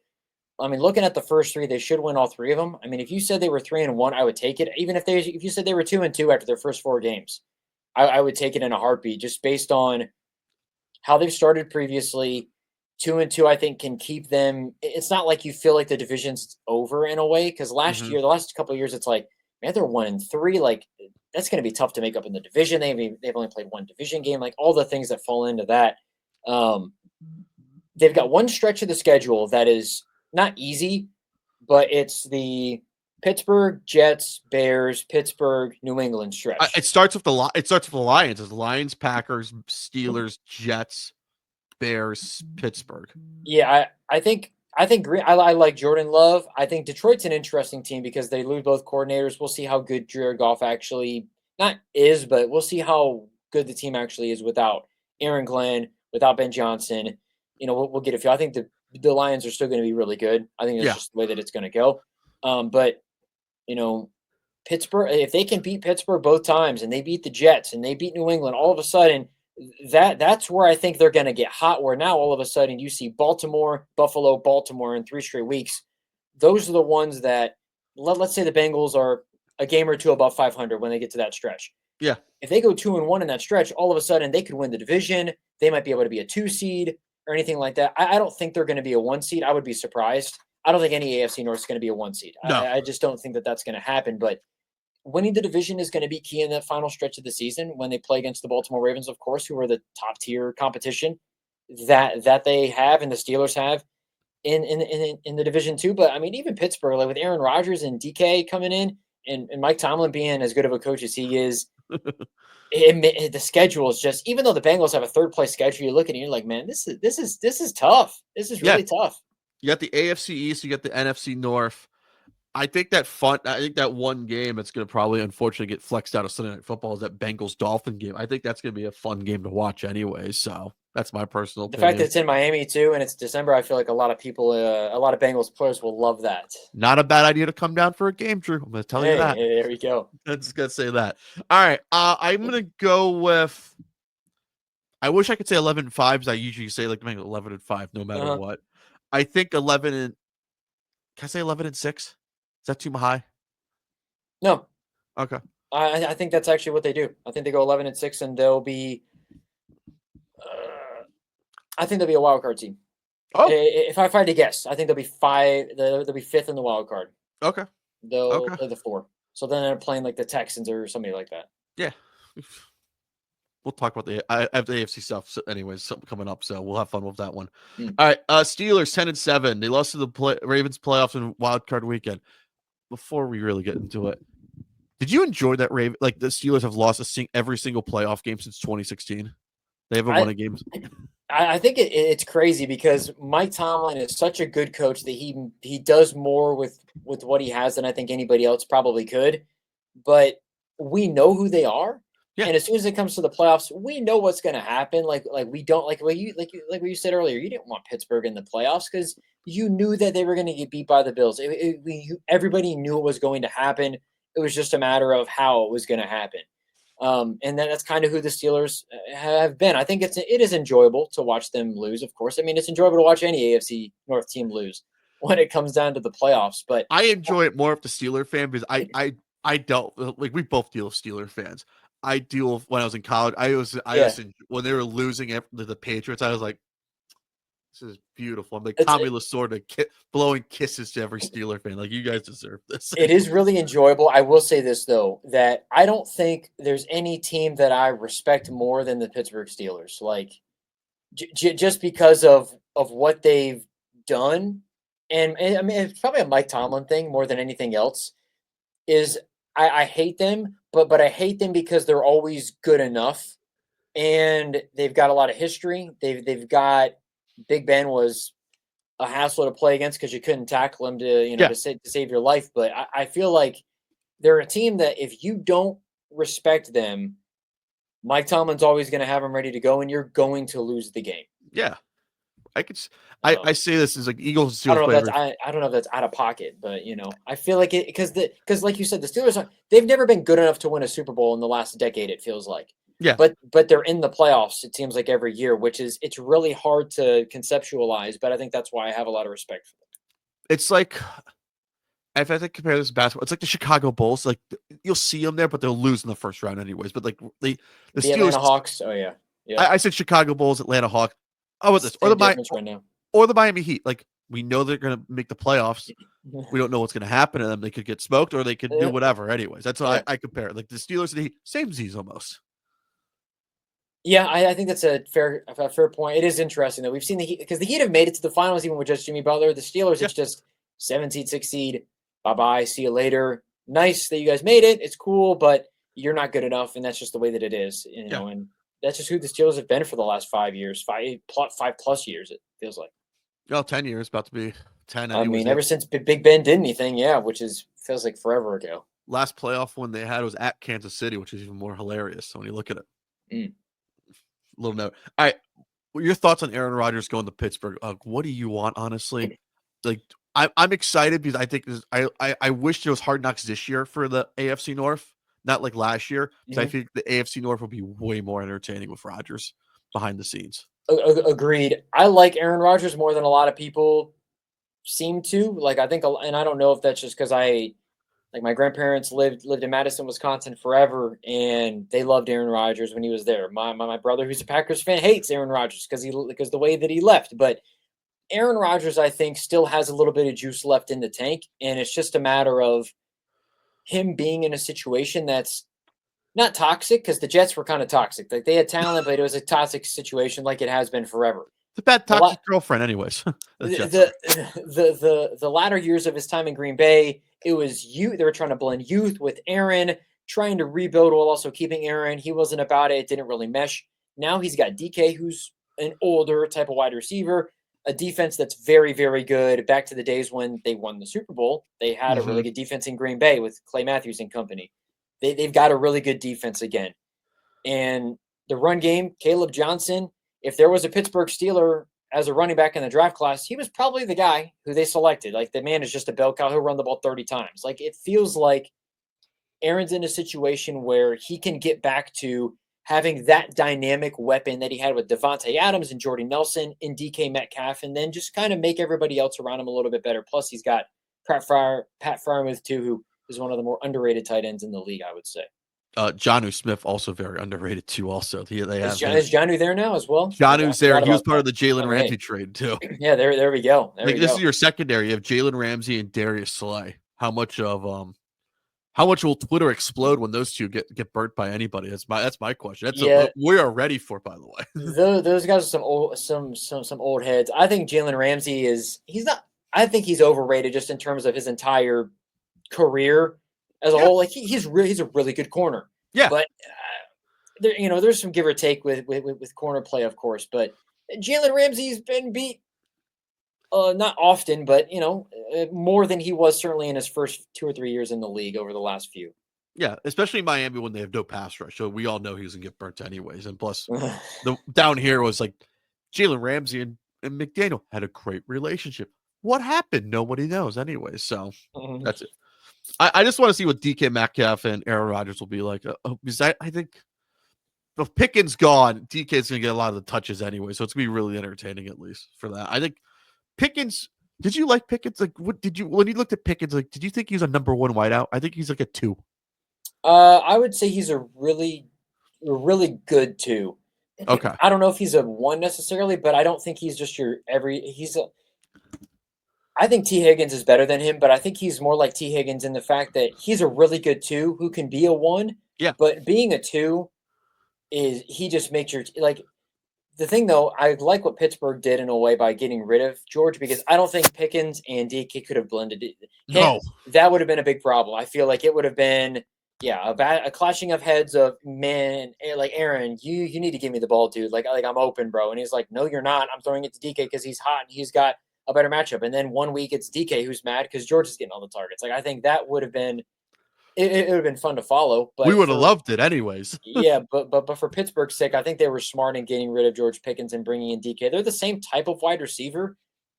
I mean, looking at the first 3, they should win all 3 of them. I mean, if you said they were 3-1, I would take it. Even if you said they were 2-2 after their first 4 games, I would take it in a heartbeat, just based on how they've started previously. 2-2, I think, can keep them. It's not like you feel like the division's over in a way, because last year, the last couple of years, it's like, man, they're 1-3. Like, that's going to be tough to make up in the division. They've only played 1 division game. Like, all the things that fall into that. They've got one stretch of the schedule that is not easy, but it's the Pittsburgh, Jets, Bears, Pittsburgh, New England stretch. It starts with the Lions. It's Lions, Packers, Steelers, Jets, Bears, Pittsburgh. Yeah, I think I like Jordan Love. I think Detroit's an interesting team because they lose both coordinators. We'll see how good Jared Goff actually not is, but we'll see how good the team actually is without Aaron Glenn, without Ben Johnson. You know, we'll get a feel. I think the Lions are still going to be really good. I think that's just the way that it's going to go. But you know, Pittsburgh, if they can beat Pittsburgh both times and they beat the Jets and they beat New England, all of a sudden that's where I think they're going to get hot. Where now all of a sudden you see Baltimore, Buffalo, Baltimore in 3 straight weeks. Those are the ones that let's say the Bengals are a game or 2 above 500 when they get to that stretch. Yeah. If they go 2-1 in that stretch, all of a sudden they could win the division. They might be able to be a 2 seed or anything like that. I don't think they're going to be a 1 seed. I would be surprised. I don't think any AFC North is going to be a 1 seed. No. I just don't think that that's going to happen. But winning the division is going to be key in that final stretch of the season when they play against the Baltimore Ravens, of course, who are the top tier competition that they have and the Steelers have in the division too. But I mean, even Pittsburgh, like with Aaron Rodgers and DK coming in and Mike Tomlin being as good of a coach as he is, the schedule is just, even though the Bengals have a 3rd place schedule, you look at it and you're like, man, this is tough. This is really tough. You got the AFC East, you got the NFC North. I think that one game that's going to probably unfortunately get flexed out of Sunday Night Football is that Bengals-Dolphin game. I think that's going to be a fun game to watch anyway. So that's my personal opinion. The fact that it's in Miami too and it's December, I feel like a lot of people, a lot of Bengals players will love that. Not a bad idea to come down for a game, Drew. I'm going to tell you that. Hey, there we go. I'm just going to say that. All right. I'm going to go with, I wish I could say 11-5 because I usually say like 11-5 no matter what. I think 11 and, can I say 11-6? Is that too high? No. Okay. I think that's actually what they do. I think they go 11-6, and they'll be. I think they'll be a wild card team. Oh. If I had to guess, I think they'll be 5. They'll be 5th in the wild card. Okay. They'll play the 4. So then they're playing like the Texans or somebody like that. Yeah. We'll talk about I have the AFC stuff anyways, something coming up, so we'll have fun with that one. All right, Steelers 10-7. They lost to the Ravens playoffs in wild card weekend. Before we really get into it, did you enjoy that Raven? Like the Steelers have lost every single playoff game since 2016. They haven't won a game. I think it's crazy because Mike Tomlin is such a good coach that he does more with what he has than I think anybody else probably could. But we know who they are, Yeah. and as soon as it comes to the playoffs, we know what's going to happen. Like we don't like what you said earlier. You didn't want Pittsburgh in the playoffs because you knew that they were going to get beat by the Bills. Everybody knew it was going to happen. It was just a matter of how it was going to happen. And that's kind of who the Steelers have been. I think it is enjoyable to watch them lose. Of course, I mean it's enjoyable to watch any AFC North team lose when it comes down to the playoffs. But I enjoy it more if the Steeler fan because I dealt like we both deal with Steeler fans. I deal with when I was in college. I yeah, was when they were losing after the Patriots. I was like, this is beautiful. I'm like it's Tommy Lasorda blowing kisses to every Steeler fan. Like you guys deserve this. it is really enjoyable. I will say this though, that I don't think there's any team that I respect more than the Pittsburgh Steelers. Like just because of what they've done, and I mean it's probably a Mike Tomlin thing more than anything else. Is I hate them, but I hate them because they're always good enough, and they've got a lot of history. They've got Big Ben was a hassle to play against because you couldn't tackle him to Yeah, to save your life. But I feel like they're a team that if you don't respect them, Mike Tomlin's always going to have them ready to go, and you're going to lose the game. yeah. I could. I Um, say this is like Eagles I Steelers don't know play if that's every. I don't know if that's out of pocket, but I feel like it because like you said, the Steelers they've never been good enough to win a Super Bowl in the last decade. It feels like, Yeah, but they're in the playoffs. It seems like every year, which is it's really hard to conceptualize. But I think that's why I have a lot of respect for them. it's like if I had to compare this to basketball, it's like the Chicago Bulls. Like you'll see them there, but they'll lose in the first round anyways. But like the The Atlanta Steelers, Hawks. Oh yeah, yeah. I said Chicago Bulls, Atlanta Hawks. How about this? Same difference right now. Or the Miami Heat. Like we know they're going to make the playoffs. We don't know what's going to happen to them. They could get smoked or they could do Yeah, whatever. Anyways, that's yeah. what I compare. Like the Steelers and the Heat, same Z's almost. Yeah, I think that's a fair point. It is interesting that we've seen the Heat because the Heat have made it to the finals even with just Jimmy Butler. The Steelers, Yeah, it's just 7 seed, 6 seed. Bye bye. See you later. Nice that you guys made it. It's cool, but you're not good enough, and that's just the way that it is. yeah. And that's just who the Steelers have been for the last 5 years, five plus years. It feels like. 10 years, about to be 10 I anyways. mean, ever since Big Ben did anything, yeah, which is feels like forever ago. Last playoff one they had was at Kansas City, which is even more hilarious. So when you look at it, Mm. little note. All right. Your thoughts on Aaron Rodgers going to Pittsburgh? What do you want, honestly? Like, I'm excited because I think I wish there was Hard Knocks this year for the AFC North, not like last year, because I Mhm. think the AFC North will be way more entertaining with Rodgers behind the scenes. Agreed. I like Aaron Rodgers more than a lot of people seem to. Like I think, and I don't know if that's just because I like my grandparents lived in Madison, Wisconsin forever, and they loved Aaron Rodgers when he was there. My brother, who's a Packers fan, hates Aaron Rodgers because the way that he left. But Aaron Rodgers, I think, still has a little bit of juice left in the tank, and it's just a matter of him being in a situation that's not toxic because the Jets were kind of toxic. Like they had talent, but it was a toxic situation, like it has been forever. It's a bad The la- toxic girlfriend, anyways. The Jets are. the latter years of his time in Green Bay, it was youth. They were trying to blend youth with Aaron, trying to rebuild while also keeping Aaron. He wasn't about it. It didn't really mesh. Now he's got DK, who's an older type of wide receiver, a defense that's very, very good. Back to the days when they won the Super Bowl, they had a Hmm. really good defense in Green Bay with Clay Matthews and company. They've got a really good defense again. And the run game, Caleb Johnson, if there was a Pittsburgh Steeler as a running back in the draft class, he was probably the guy who they selected. Like the man is just a bell cow. He'll run the ball 30 times. Like it feels like Aaron's in a situation where he can get back to having that dynamic weapon that he had with Devontae Adams and Jordy Nelson and DK Metcalf, and then just kind of make everybody else around him a little bit better. Plus, he's got Pat Fryermuth too, who is one of the more underrated tight ends in the league, I would say. Jonnu Smith also very underrated too. Also, they have him. Is Janu there now as well? I Jonnu's there. forgot He was about part that. of the Jalen Okay. Ramsey trade too. Yeah, there we go. There Like we this go. is your secondary. You have Jalen Ramsey and Darius Slay. How much will Twitter explode when those two get burnt by anybody? That's my question. Yeah, We are ready for, by the way. those guys are some old heads. I think Jalen Ramsey he's not. I think he's overrated just in terms of his entire career as a Yeah, whole. Like he's a really good corner, yeah. but there's some give or take with corner play, of course. But Jalen Ramsey's been beat not often, but more than he was certainly in his first 2 or 3 years in the league over the last few. Yeah, especially Miami when they have no pass rush. So we all know he's gonna get burnt anyways. And plus, the down here was like Jalen Ramsey and McDaniel had a great relationship. What happened? Nobody knows anyways. So that's it. I just want to see what DK Metcalf and Aaron Rodgers will be like. Because I think if Pickens gone, DK's gonna get a lot of the touches anyway. So it's gonna be really entertaining at least for that. I think Pickens. Did you like Pickens? Like, what did you when you looked at Pickens? Like, did you think he was a number one wideout? I think he's like a 2. I would say he's a really good 2. Okay. I don't know if he's a 1 necessarily, but I don't think he's just your I think T. Higgins is better than him, but I think he's more like T. Higgins in the fact that he's a really good 2 who can be a 1. Yeah. But being a 2 is he just makes your like the thing though, I like what Pittsburgh did in a way by getting rid of George because I don't think Pickens and DK could have blended it. No. That would have been a big problem. I feel like it would have been a clashing of heads of man, like Aaron, you need to give me the ball, dude. Like I'm open, bro. And he's like, no, you're not. I'm throwing it to DK because he's hot and he's got a better matchup. And then 1 week it's DK who's mad because George is getting all the targets. Like I think that would have been it would have been fun to follow. But we would have loved it anyways. Yeah, but for Pittsburgh's sake, I think they were smart in getting rid of George Pickens and bringing in DK. They're the same type of wide receiver.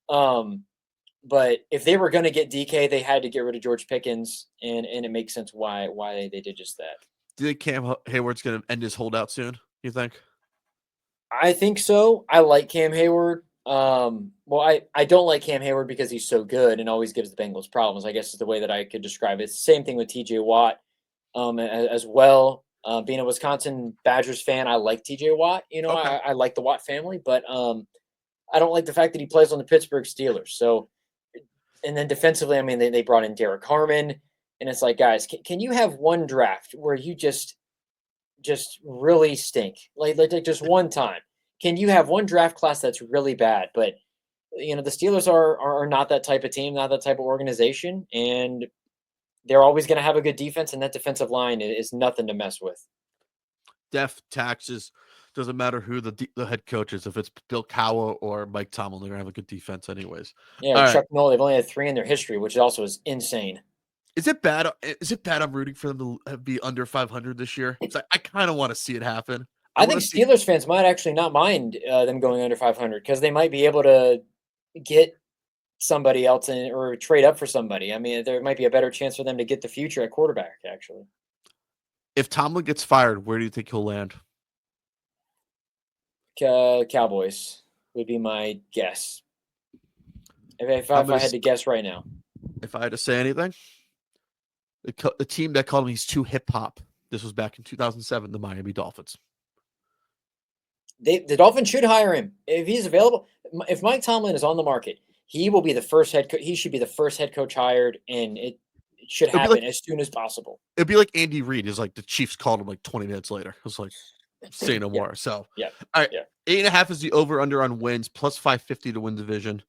But if they were going to get DK, they had to get rid of George Pickens, and it makes sense why they did just that. Do you think Cam Hayward's going to end his holdout soon? You think? I think so. I like Cam Hayward. Well, I don't like Cam Hayward because he's so good and always gives the Bengals problems. I guess is the way that I could describe it. It's the same thing with TJ Watt, as well. Being a Wisconsin Badgers fan, I like TJ Watt. Okay. I like the Watt family, but I don't like the fact that he plays on the Pittsburgh Steelers. So, and then defensively, I mean, they brought in Derek Harmon, and it's like, guys, can you have one draft where you just really stink, like just one time? Can you have one draft class that's really bad? But the Steelers are not that type of team, not that type of organization, and they're always going to have a good defense, and that defensive line is nothing to mess with. Death, taxes, doesn't matter who the head coach is. If it's Bill Cowher or Mike Tomlin, they're going to have a good defense anyways. Yeah, Chuck Noll, they've only had 3 in their history, which also is insane. Is it bad? I'm rooting for them to be under 500 this year? I kind of want to see it happen. I think Steelers fans might actually not mind them going under 500 because they might be able to get somebody else or trade up for somebody. I mean, there might be a better chance for them to get the future at quarterback, actually. If Tomlin gets fired, where do you think he'll land? Cowboys would be my guess. If I had to guess right now. If I had to say anything, the team that called him he's too hip-hop. This was back in 2007, the Miami Dolphins. The Dolphins should hire him if he's available. If Mike Tomlin is on the market, he will be the first head coach. He should be the first head coach hired, and it should happen as soon as possible. It'd be like Andy Reid is like the Chiefs called him like 20 minutes later. It was like, say no more. So yeah. All right. 8.5 is the over/under on wins, plus 550 to win division.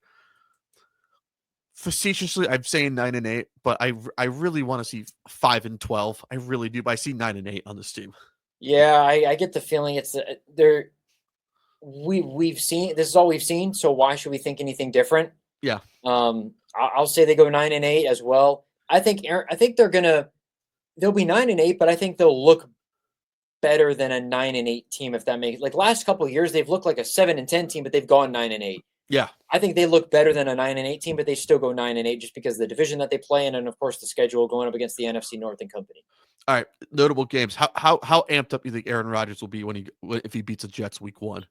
Facetiously, I'm saying 9-8, but I really want to see 5-12. I really do. But I see 9-8 on this team. Yeah, I get the feeling it's they're. We've seen this is all we've seen, so why should we think anything different? Yeah. I'll say they go 9-8 as well. I think they'll be 9-8, but I think they'll look better than a 9-8 team if that makes last couple of years they've looked like a 7-10 team, but they've gone 9-8. Yeah. I think they look better than a 9-8 team, but they still go 9-8 just because of the division that they play in, and of course the schedule going up against the NFC North and company. All right, notable games. How amped up do you think Aaron Rodgers will be if he beats the Jets week 1?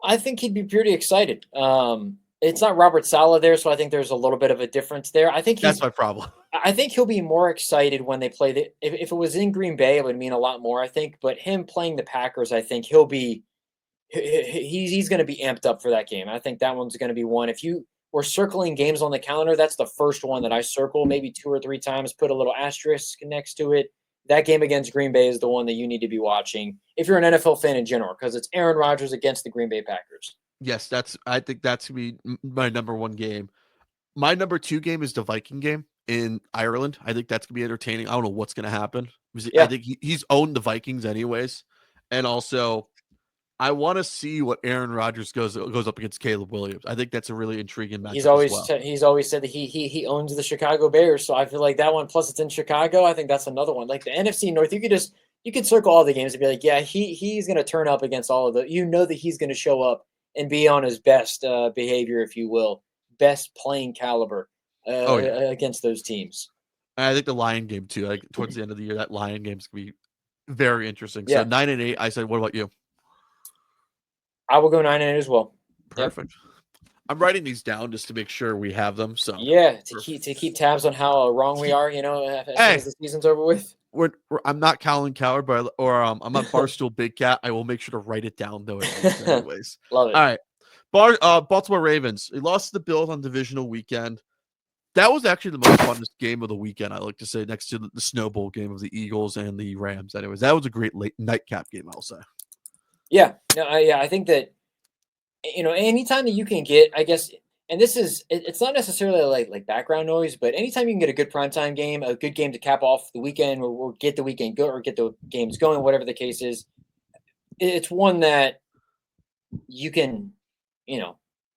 I think he'd be pretty excited. It's not Robert Saleh there, so I think there's a little bit of a difference there. I think that's my problem. I think he'll be more excited when they play if it was in Green Bay, it would mean a lot more, I think. But him playing the Packers, I think he'll be he's going to be amped up for that game. I think that one's going to be one. If you were circling games on the calendar, that's the first one that I circle maybe 2 or 3 times, put a little asterisk next to it. That game against Green Bay is the one that you need to be watching if you're an NFL fan in general, because it's Aaron Rodgers against the Green Bay Packers. Yes, I think that's going to be my number 1 game. My number 2 game is the Viking game in Ireland. I think that's going to be entertaining. I don't know what's going to happen. I think he's owned the Vikings anyways. And also, I want to see what Aaron Rodgers goes up against Caleb Williams. I think that's a really intriguing He's matchup as always well. he's always said that he owns the Chicago Bears, so I feel like that one. Plus, it's in Chicago. I think that's another one. Like the NFC North, you could circle all the games and be like, yeah, he's going to turn up against all of the. You know that he's going to show up and be on his best behavior, if you will, best playing caliber against those teams. And I think the Lion game too. Like towards the end of the year, that Lion game's gonna be very interesting. Yeah. So 9-8. I said, what about you? I will go 9-8 as well. Perfect. Yep. I'm writing these down just to make sure we have them. So yeah, to keep tabs on how wrong we are. As soon as the season's over with. I'm not Colin Coward, or I'm not Barstool Big Cat. I will make sure to write it down though. Anyways, love it. All right, Baltimore Ravens. They lost to the Bills on divisional weekend. That was actually the most funnest game of the weekend. I like to say, next to the Snow Bowl game of the Eagles and the Rams. Anyways, that was a great late nightcap game. I'll say. Yeah, no, I think that anytime that you can get, I guess, and it's not necessarily like background noise, but anytime you can get a good primetime game, a good game to cap off the weekend, or get the weekend go, or get the games going, whatever the case is, it's one that you can,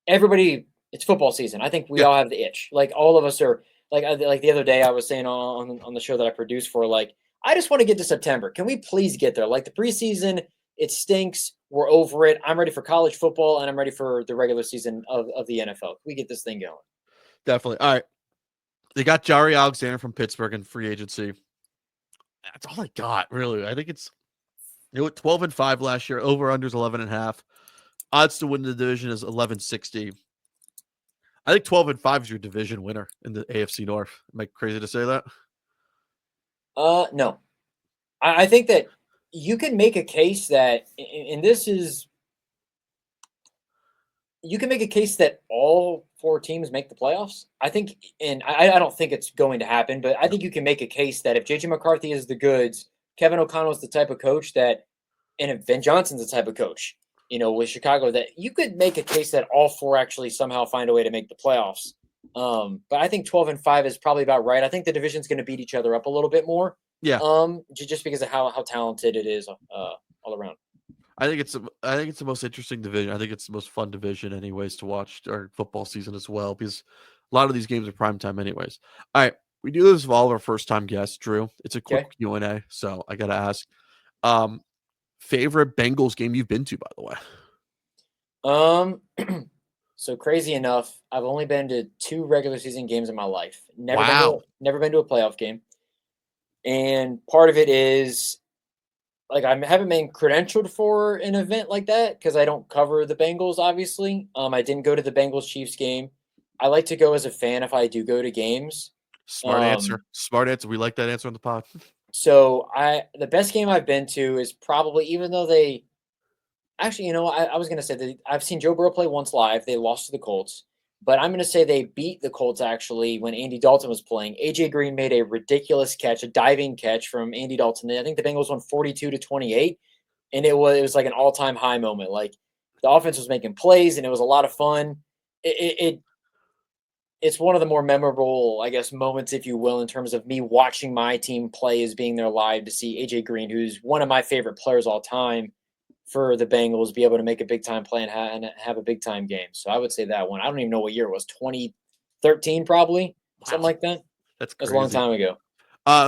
everybody. It's football season. I think we all have the itch. Like all of us are. Like the other day, I was saying on the show that I produced for, like, I just want to get to September. Can we please get there? Like the preseason, it stinks. We're over it. I'm ready for college football, and I'm ready for the regular season of the NFL. Can we get this thing going? Definitely. All right. They got Jari Alexander from Pittsburgh in free agency. That's all I got, really. I think it's 12-5 last year. Over-unders 11.5. Odds to win the division is 1160. I think 12-5 is your division winner in the AFC North. Am I crazy to say that? No. I think that you can make a case that, and you can make a case that all four teams make the playoffs. I think, and I don't think it's going to happen, but I think you can make a case that if JJ McCarthy is the goods, Kevin O'Connell is the type of coach that, and if Ben Johnson's the type of coach, with Chicago, that you could make a case that all four actually somehow find a way to make the playoffs. But I think 12-5 is probably about right. I think the division's going to beat each other up a little bit more. Yeah. Just because of how talented it is all around. I think it's the most interesting division. I think it's the most fun division, anyways, to watch during football season as well, because a lot of these games are primetime, anyways. All right, we do this with all of our first-time guests, Drew. It's a quick Q&A, so I got to ask. Favorite Bengals game you've been to, by the way? So crazy enough, I've only been to 2 regular season games in my life. Never been to a playoff game. And part of it is, like, I haven't been credentialed for an event like that because I don't cover the Bengals, obviously. I didn't go to the Bengals-Chiefs game. I like to go as a fan if I do go to games. Smart answer. Smart answer. We like that answer on the pod. So the best game I've been to is probably, even though they actually, I was going to say that I've seen Joe Burrow play once live. They lost to the Colts, but I'm going to say they beat the Colts actually when Andy Dalton was playing. AJ Green made a ridiculous catch, a diving catch from Andy Dalton. I think the Bengals won 42-28, and it was like an all-time high moment. Like the offense was making plays, and it was a lot of fun. It's one of the more memorable, I guess, moments, if you will, in terms of me watching my team play as being there live, to see AJ Green, who's one of my favorite players all time for the Bengals, be able to make a big time play and have a big time game. So I would say that one. I don't even know what year it was. 2013, probably. Wow. Something like that. That's a long time ago.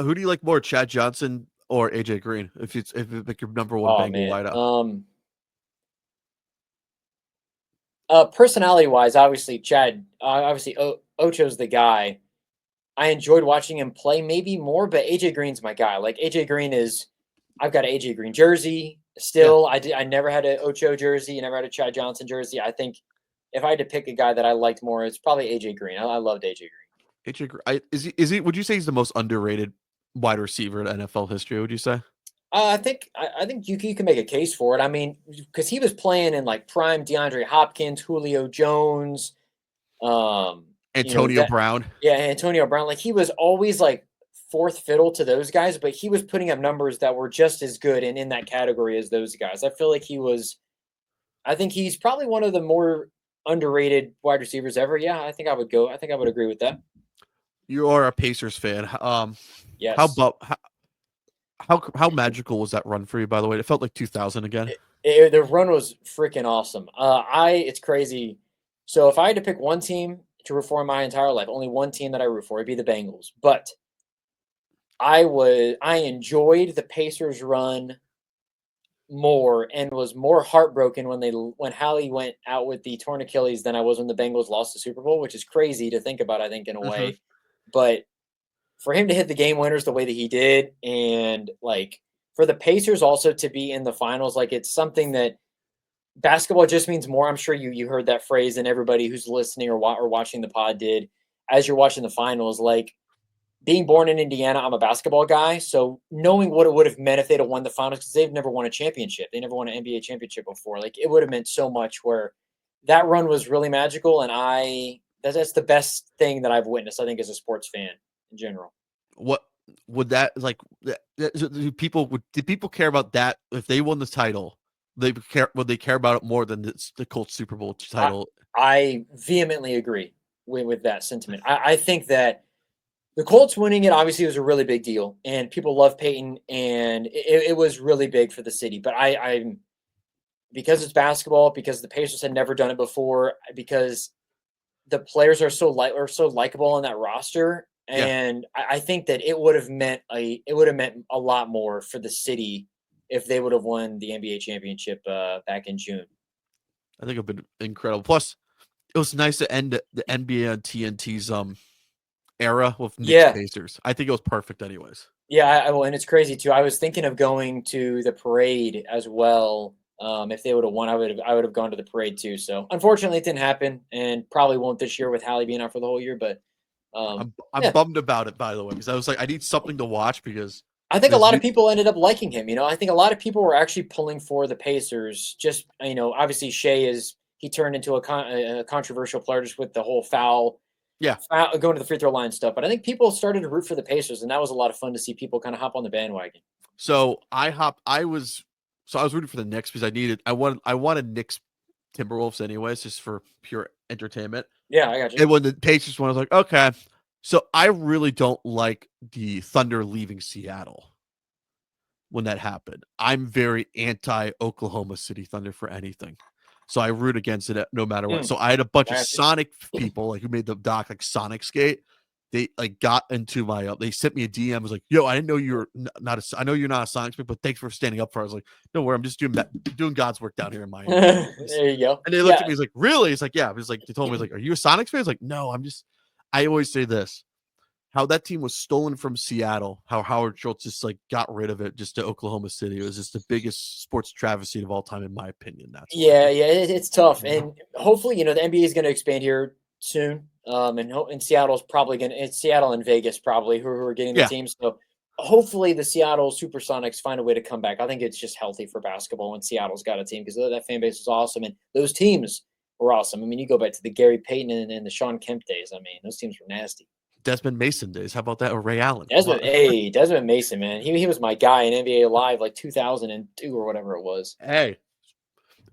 Who do you like more, Chad Johnson or AJ Green? If it's like your number one Bengal wideout. Personality wise, obviously Chad, Ocho's the guy. I enjoyed watching him play maybe more, but AJ Green's my guy. Like AJ Green I've got an AJ Green jersey still. Yeah. I never had an Ocho jersey, never had a Chad Johnson jersey. I think if I had to pick a guy that I liked more, it's probably AJ Green. I loved AJ Green. AJ Green, is he? Would you say he's the most underrated wide receiver in NFL history? Would you say? I think you can make a case for it. I mean, because he was playing in like prime DeAndre Hopkins, Julio Jones, Antonio Brown. Yeah, Antonio Brown. Like he was always like fourth fiddle to those guys, but he was putting up numbers that were just as good and in that category as those guys. I feel like I think he's probably one of the more underrated wide receivers ever. Yeah, I think I would agree with that. You are a Pacers fan. Yes. How magical was that run for you, by the way? It felt like 2000 again. The run was freaking awesome. It's crazy. So if I had to pick one team to root for in my entire life, only one team that I root for, it'd be the Bengals. But I enjoyed the Pacers run more and was more heartbroken when Hallie went out with the torn Achilles than I was when the Bengals lost the Super Bowl, which is crazy to think about, I think, in a Hmm. way. But for him to hit the game winners the way that he did, and like for the Pacers also to be in the finals, like it's something that basketball just means more. I'm sure you heard that phrase, and everybody who's listening or watching the pod did as you're watching the finals. Like being born in Indiana, I'm a basketball guy, so knowing what it would have meant if they'd have won the finals, because they've never won a championship, they never won an NBA championship before. Like it would have meant so much. Where that run was really magical, and that's the best thing that I've witnessed. I think as a sports fan in general. What would that like? Did people care about that if they won the title? Would they care about it more than the Colts Super Bowl I, title? I vehemently agree with that sentiment. I think that the Colts winning it obviously was a really big deal, and people love Peyton, and it was really big for the city. But I'm because it's basketball, because the Pacers had never done it before, because the players are so likable on that roster, Yeah, and I think that it would have meant a lot more for the city if they would have won the NBA championship back in June. I think it'd been incredible. Plus, it was nice to end the NBA on TNT's era with Knicks Yeah, Pacers. I think it was perfect, anyways. yeah, well, and it's crazy too. I was thinking of going to the parade as well. If they would have won, I would have gone to the parade too. So unfortunately, it didn't happen, and probably won't this year with Hallie being out for the whole year. But I'm yeah, bummed about it, by the way, because I was like, I need something to watch because I think a there's lot of you. people ended up liking him. I think a lot of people were actually pulling for the Pacers. Just obviously he turned into a controversial player just with the whole Yeah. going to the free throw line stuff. But I think people started to root for the Pacers, and that was a lot of fun to see people kind of hop on the bandwagon. So I was rooting for the Knicks because I wanted Knicks Timberwolves anyways, just for pure entertainment. Yeah, I got you. And when the Pacers won, I was like, okay. So I really don't like the Thunder leaving Seattle when that happened. I'm very anti Oklahoma City Thunder for anything. So I root against it no matter what. Mm, So I had a bunch I of got you. Sonic people like who made the doc like Sonic Skate. They like got into my they sent me a DM, was like, yo, I didn't know you're not a I know you're not a Sonic fan, but thanks for standing up for it. I was like, don't worry, I'm just doing God's work down here in Miami. There you go. And they looked Yeah, at me, he's like, really? He's like, yeah. He's like, they told me, he's like, are you a Sonics fan? I was like, no, I always say this, how that team was stolen from Seattle, how Howard Schultz just like got rid of it just to Oklahoma City. It was just the biggest sports travesty of all time, in my opinion. That's why. yeah. It's tough, and hopefully, the NBA is going to expand here soon. And Seattle's probably going to. It's Seattle and Vegas probably who are getting the Yeah, teams. So hopefully, the Seattle Supersonics find a way to come back. I think it's just healthy for basketball when Seattle's got a team because that fan base is awesome, and those teams were awesome. I mean, you go back to the Gary Payton and the Sean Kemp days. I mean, those teams were nasty. Desmond Mason days. How about that? Or Ray Allen? Come on. Desmond Mason, man, he was my guy in NBA Live like 2002 or whatever it was. Hey,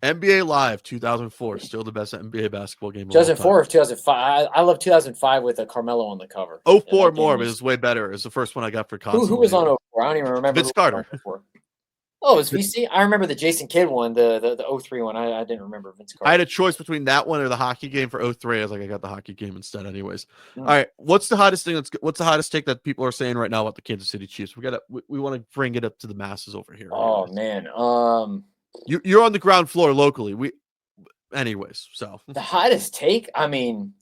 NBA Live 2004, still the best NBA basketball game of all time. 2004 or 2005. I love 2005 with a Carmelo on the cover. Oh Yeah, four that game more, but was. it's way better. It's the first one I got for Who console. was on 04? I don't even remember who Vince was on Carter. 04. Oh, it was VC. I remember the Jason Kidd one, the 03 one. I didn't remember Vince I had Carter. a choice between that one or the hockey game for 03. I was like, I got the hockey game instead, anyways. Mm. All right, what's the hottest thing? What's the hottest take that people are saying right now about the Kansas City Chiefs? We want to bring it up to the masses over here. Oh Anyways. man. You're on the ground floor locally. Anyways. So The hottest take. I mean,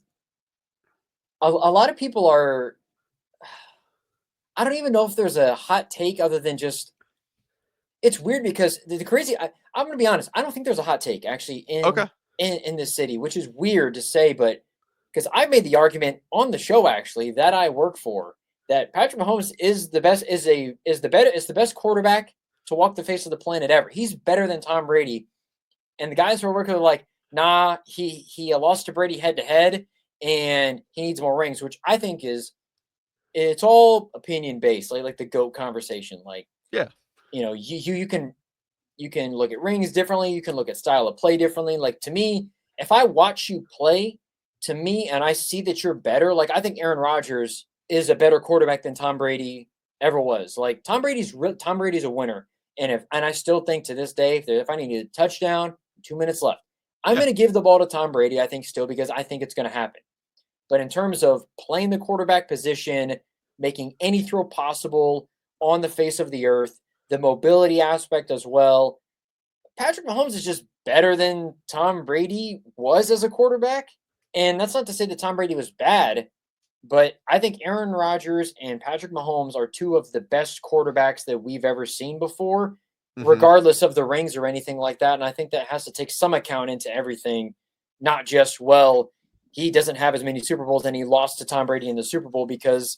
a lot of people are. I don't even know if there's a hot take other than just. It's weird because the crazy. I'm gonna be honest. I don't think there's a hot take actually okay, in this city, which is weird to say, but because I made the argument on the show actually that I work for that Patrick Mahomes is the best quarterback to walk the face of the planet ever. He's better than Tom Brady, and the guys who are working are like, nah, he lost to Brady head to head, and he needs more rings, which I think it's all opinion based, like the GOAT conversation, like yeah, you can look at rings differently. You can look at style of play differently. Like to me, if I watch you play, to me, and I see that you're better, like I think Aaron Rodgers is a better quarterback than Tom Brady ever was. Like Tom Brady's a winner, And I still think to this day, if I need a touchdown, 2 minutes left, I'm Yeah. going to give the ball to Tom Brady. I think still because I think it's going to happen. But in terms of playing the quarterback position, making any throw possible on the face of the earth, the mobility aspect as well, Patrick Mahomes is just better than Tom Brady was as a quarterback. And that's not to say that Tom Brady was bad, but I think Aaron Rodgers and Patrick Mahomes are two of the best quarterbacks that we've ever seen before, Hmm. regardless of the rings or anything like that. And I think that has to take some account into everything, not just, well, he doesn't have as many Super Bowls and he lost to Tom Brady in the Super Bowl because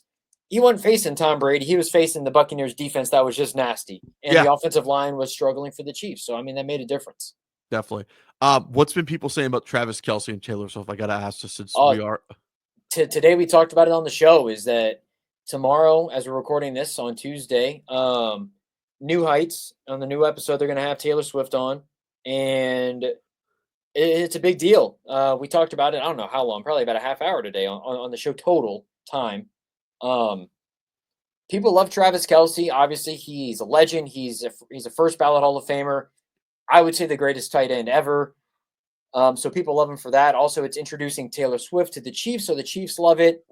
he wasn't facing Tom Brady. He was facing the Buccaneers defense that was just nasty. And Yeah, the offensive line was struggling for the Chiefs. So, I mean, that made a difference. definitely. What's been people saying about Travis Kelsey and Taylor Swift? I gotta ask this since Uh, we are. Today we talked about it on the show is that tomorrow, as we're recording this on Tuesday, New Heights on the new episode, they're going to have Taylor Swift on, and it's a big deal. We talked about it. I don't know how long, probably about a half hour today on the show total time. Um, People love Travis Kelsey. Obviously, he's a legend. He's a first ballot Hall of Famer. I would say the greatest tight end ever. So people love him for that. Also, it's introducing Taylor Swift to the Chiefs, so the Chiefs love it.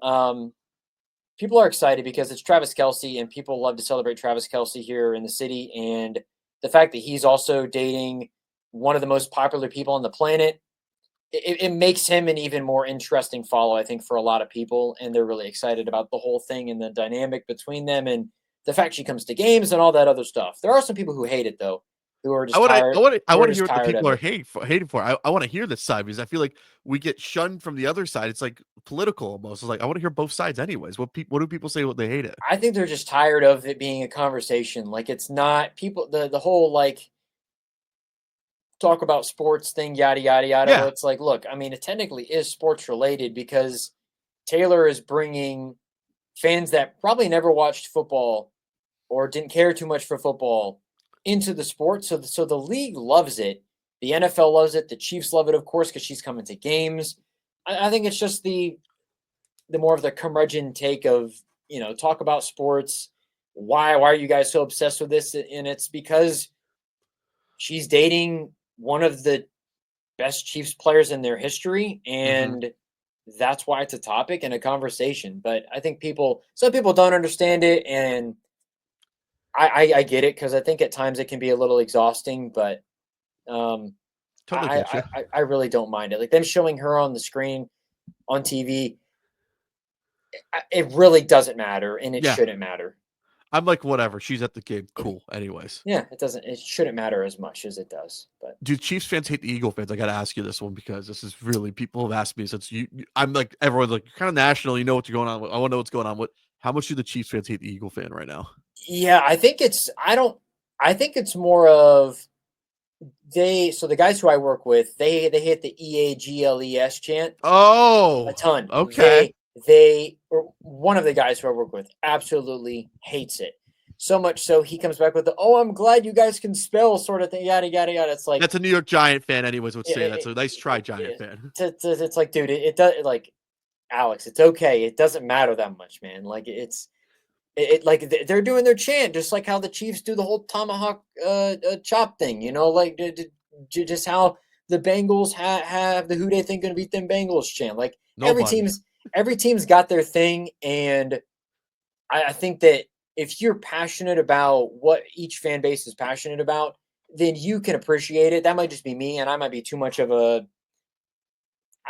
People are excited because it's Travis Kelsey, and people love to celebrate Travis Kelsey here in the city. And the fact that he's also dating one of the most popular people on the planet, it makes him an even more interesting follow, I think, for a lot of people. And they're really excited about the whole thing and the dynamic between them and the fact she comes to games and all that other stuff. There are some people who hate it, though, who are I just want to, I tired, want to, I who are want to hear just what the tired people of are it. hating for. I want to hear this side because I feel like we get shunned from the other side. It's like political almost. It's like I want to hear both sides, anyways. What do people say? What they hate it? I think they're just tired of it being a conversation. Like it's not people the whole like talk about sports thing, yada yada yada. Well, Yeah, it's like, look, I mean, it technically is sports related because Taylor is bringing fans that probably never watched football or didn't care too much for football into the sport. So the league loves it. The NFL loves it. The Chiefs love it, of course, because she's coming to games. I think it's just the more of the curmudgeon take of talk about sports. Why are you guys so obsessed with this? And it's because she's dating one of the best Chiefs players in their history, hmm, and that's why it's a topic and a conversation. But I think some people don't understand it, and I get it because I think at times it can be a little exhausting. But um, totally get you. I really don't mind it. Like them showing her on the screen on TV, it really doesn't matter, and it Yeah, shouldn't matter. I'm like whatever. She's at the game. Cool. Anyways, Yeah, it doesn't. It shouldn't matter as much as it does. But do Chiefs fans hate the Eagle fans? I got to ask you this one because this is really people have asked me since I'm like everyone's like you're kind of national. You know what's going on. I want to know what's going on. How much do the Chiefs fans hate the Eagle fan right now? yeah, I think it's. I don't. I think it's more of they. So the guys who I work with, they hit the EAGLES chant a Oh, ton. okay. They or one of the guys who I work with absolutely hates it. So much so he comes back with the "Oh, I'm glad you guys can spell" sort of thing. Yada yada yada. It's like That's a New York Giant fan, anyways, would it, say. That's it, a nice try, Giant it, fan. it's like, dude, it does like Alex. It's okay. It doesn't matter that much, man. Like like they're doing their chant just like how the Chiefs do the whole tomahawk chop thing. Like just how the Bengals have the "Who they think gonna beat them Bengals" chant. Like every Nobody. team's every team's got their thing, and I think that if you're passionate about what each fan base is passionate about, then you can appreciate it. That might just be me, and I might be too much of a.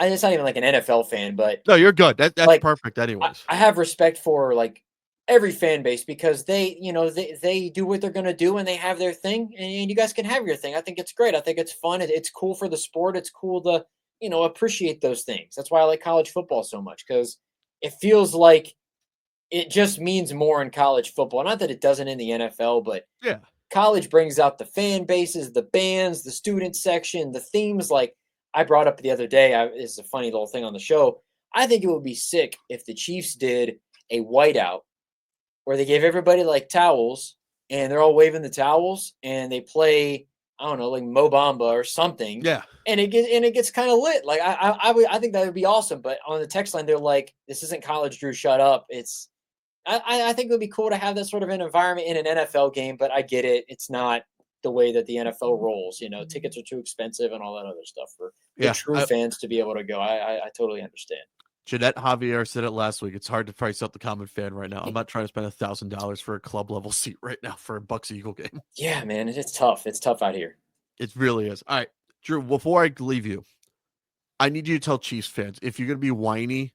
It's not even like an NFL fan, but No, you're good. That's like perfect, anyways. I have respect for like every fan base because they do what they're gonna do and they have their thing, and you guys can have your thing. I think it's great. I think it's fun. It's cool for the sport. It's cool to appreciate those things. That's why I like college football so much because it feels like it just means more in college football. Not that it doesn't in the NFL, but Yeah. college brings out the fan bases, the bands, the student section, the themes. Like I brought up the other day, it's a funny little thing on the show. I think it would be sick if the Chiefs did a whiteout where they gave everybody like towels and they're all waving the towels and they play, I don't know, like Mo Bamba or something. Yeah. And it gets kind of lit. Like I think that would be awesome. But on the text line, they're like, "This isn't college, Drew. Shut up. It's I think it would be cool to have that sort of an environment in an NFL game, but I get it. It's not the way that the NFL rolls. Tickets are too expensive and all that other stuff for the Yeah, true fans to be able to go. I totally understand. Jeanette Javier said it last week. It's hard to price out the common fan right now. I'm not trying to spend $1,000 for a club level seat right now for a Bucks Eagle game. Yeah, man, it's tough. It's tough out here. It really is. All right, Drew, before I leave you, I need you to tell Chiefs fans, if you're going to be whiny,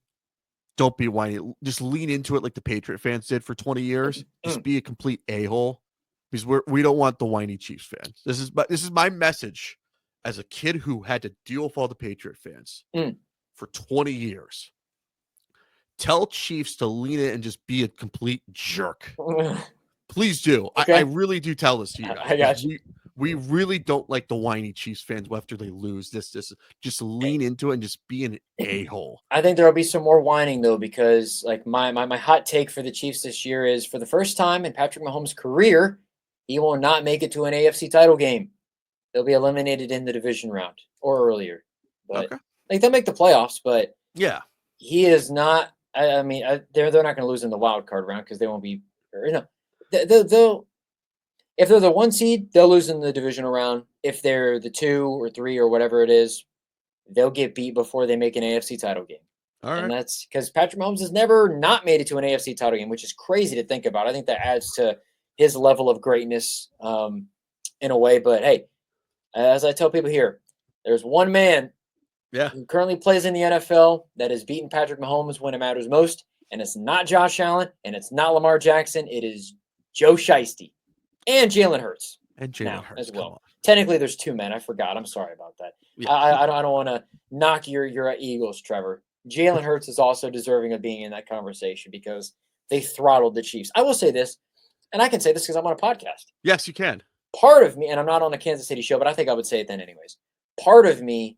don't be whiny. Just lean into it like the Patriot fans did for 20 years. Just be a complete a-hole, because we don't want the whiny Chiefs fans. This is my message as a kid who had to deal with all the Patriot fans for 20 years. Tell Chiefs to lean in and just be a complete jerk. Please do. Okay. I really do tell this to you guys. I got you. We really don't like the whiny Chiefs fans after they lose. This just lean into it and just be an a-hole. I think there'll be some more whining though, because like my hot take for the Chiefs this year is, for the first time in Patrick Mahomes' career, he will not make it to an AFC title game. They'll be eliminated in the division round or earlier. But like, they'll make the playoffs, but yeah, he is not. I mean, they're not going to lose in the wild card round because they won't be. They'll if they're the 1 seed, they'll lose in the divisional round. If they're the 2 or 3 or whatever it is, they'll get beat before they make an AFC title game. All right. And that's because Patrick Mahomes has never not made it to an AFC title game, which is crazy to think about. I think that adds to his level of greatness in a way. But hey, as I tell people here, there's one man who currently plays in the NFL that has beaten Patrick Mahomes when it matters most, and it's not Josh Allen, and it's not Lamar Jackson. It is Joe Shiesty and Jalen Hurts. And Jalen Hurts as well. Technically, there's 2 men. I forgot. I'm sorry about that. Yeah. I don't want to knock your Eagles, Trevor. Jalen Hurts is also deserving of being in that conversation because they throttled the Chiefs. I will say this, and I can say this because I'm on a podcast. Yes, you can. Part of me, and I'm not on the Kansas City show, but I think I would say it then anyways. Part of me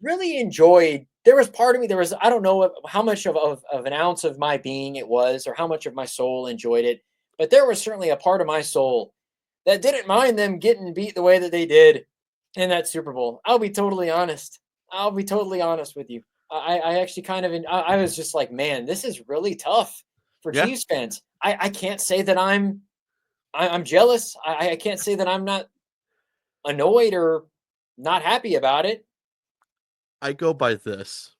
really enjoyed. There was part of me. I don't know how much of an ounce of my being it was, or how much of my soul enjoyed it, but there was certainly a part of my soul that didn't mind them getting beat the way that they did in that Super Bowl. I'll be totally honest. With you. I actually kind of, I was just like, man, this is really tough for Chiefs fans. I can't say that I'm jealous. I can't say that I'm not annoyed or not happy about it. I go by this.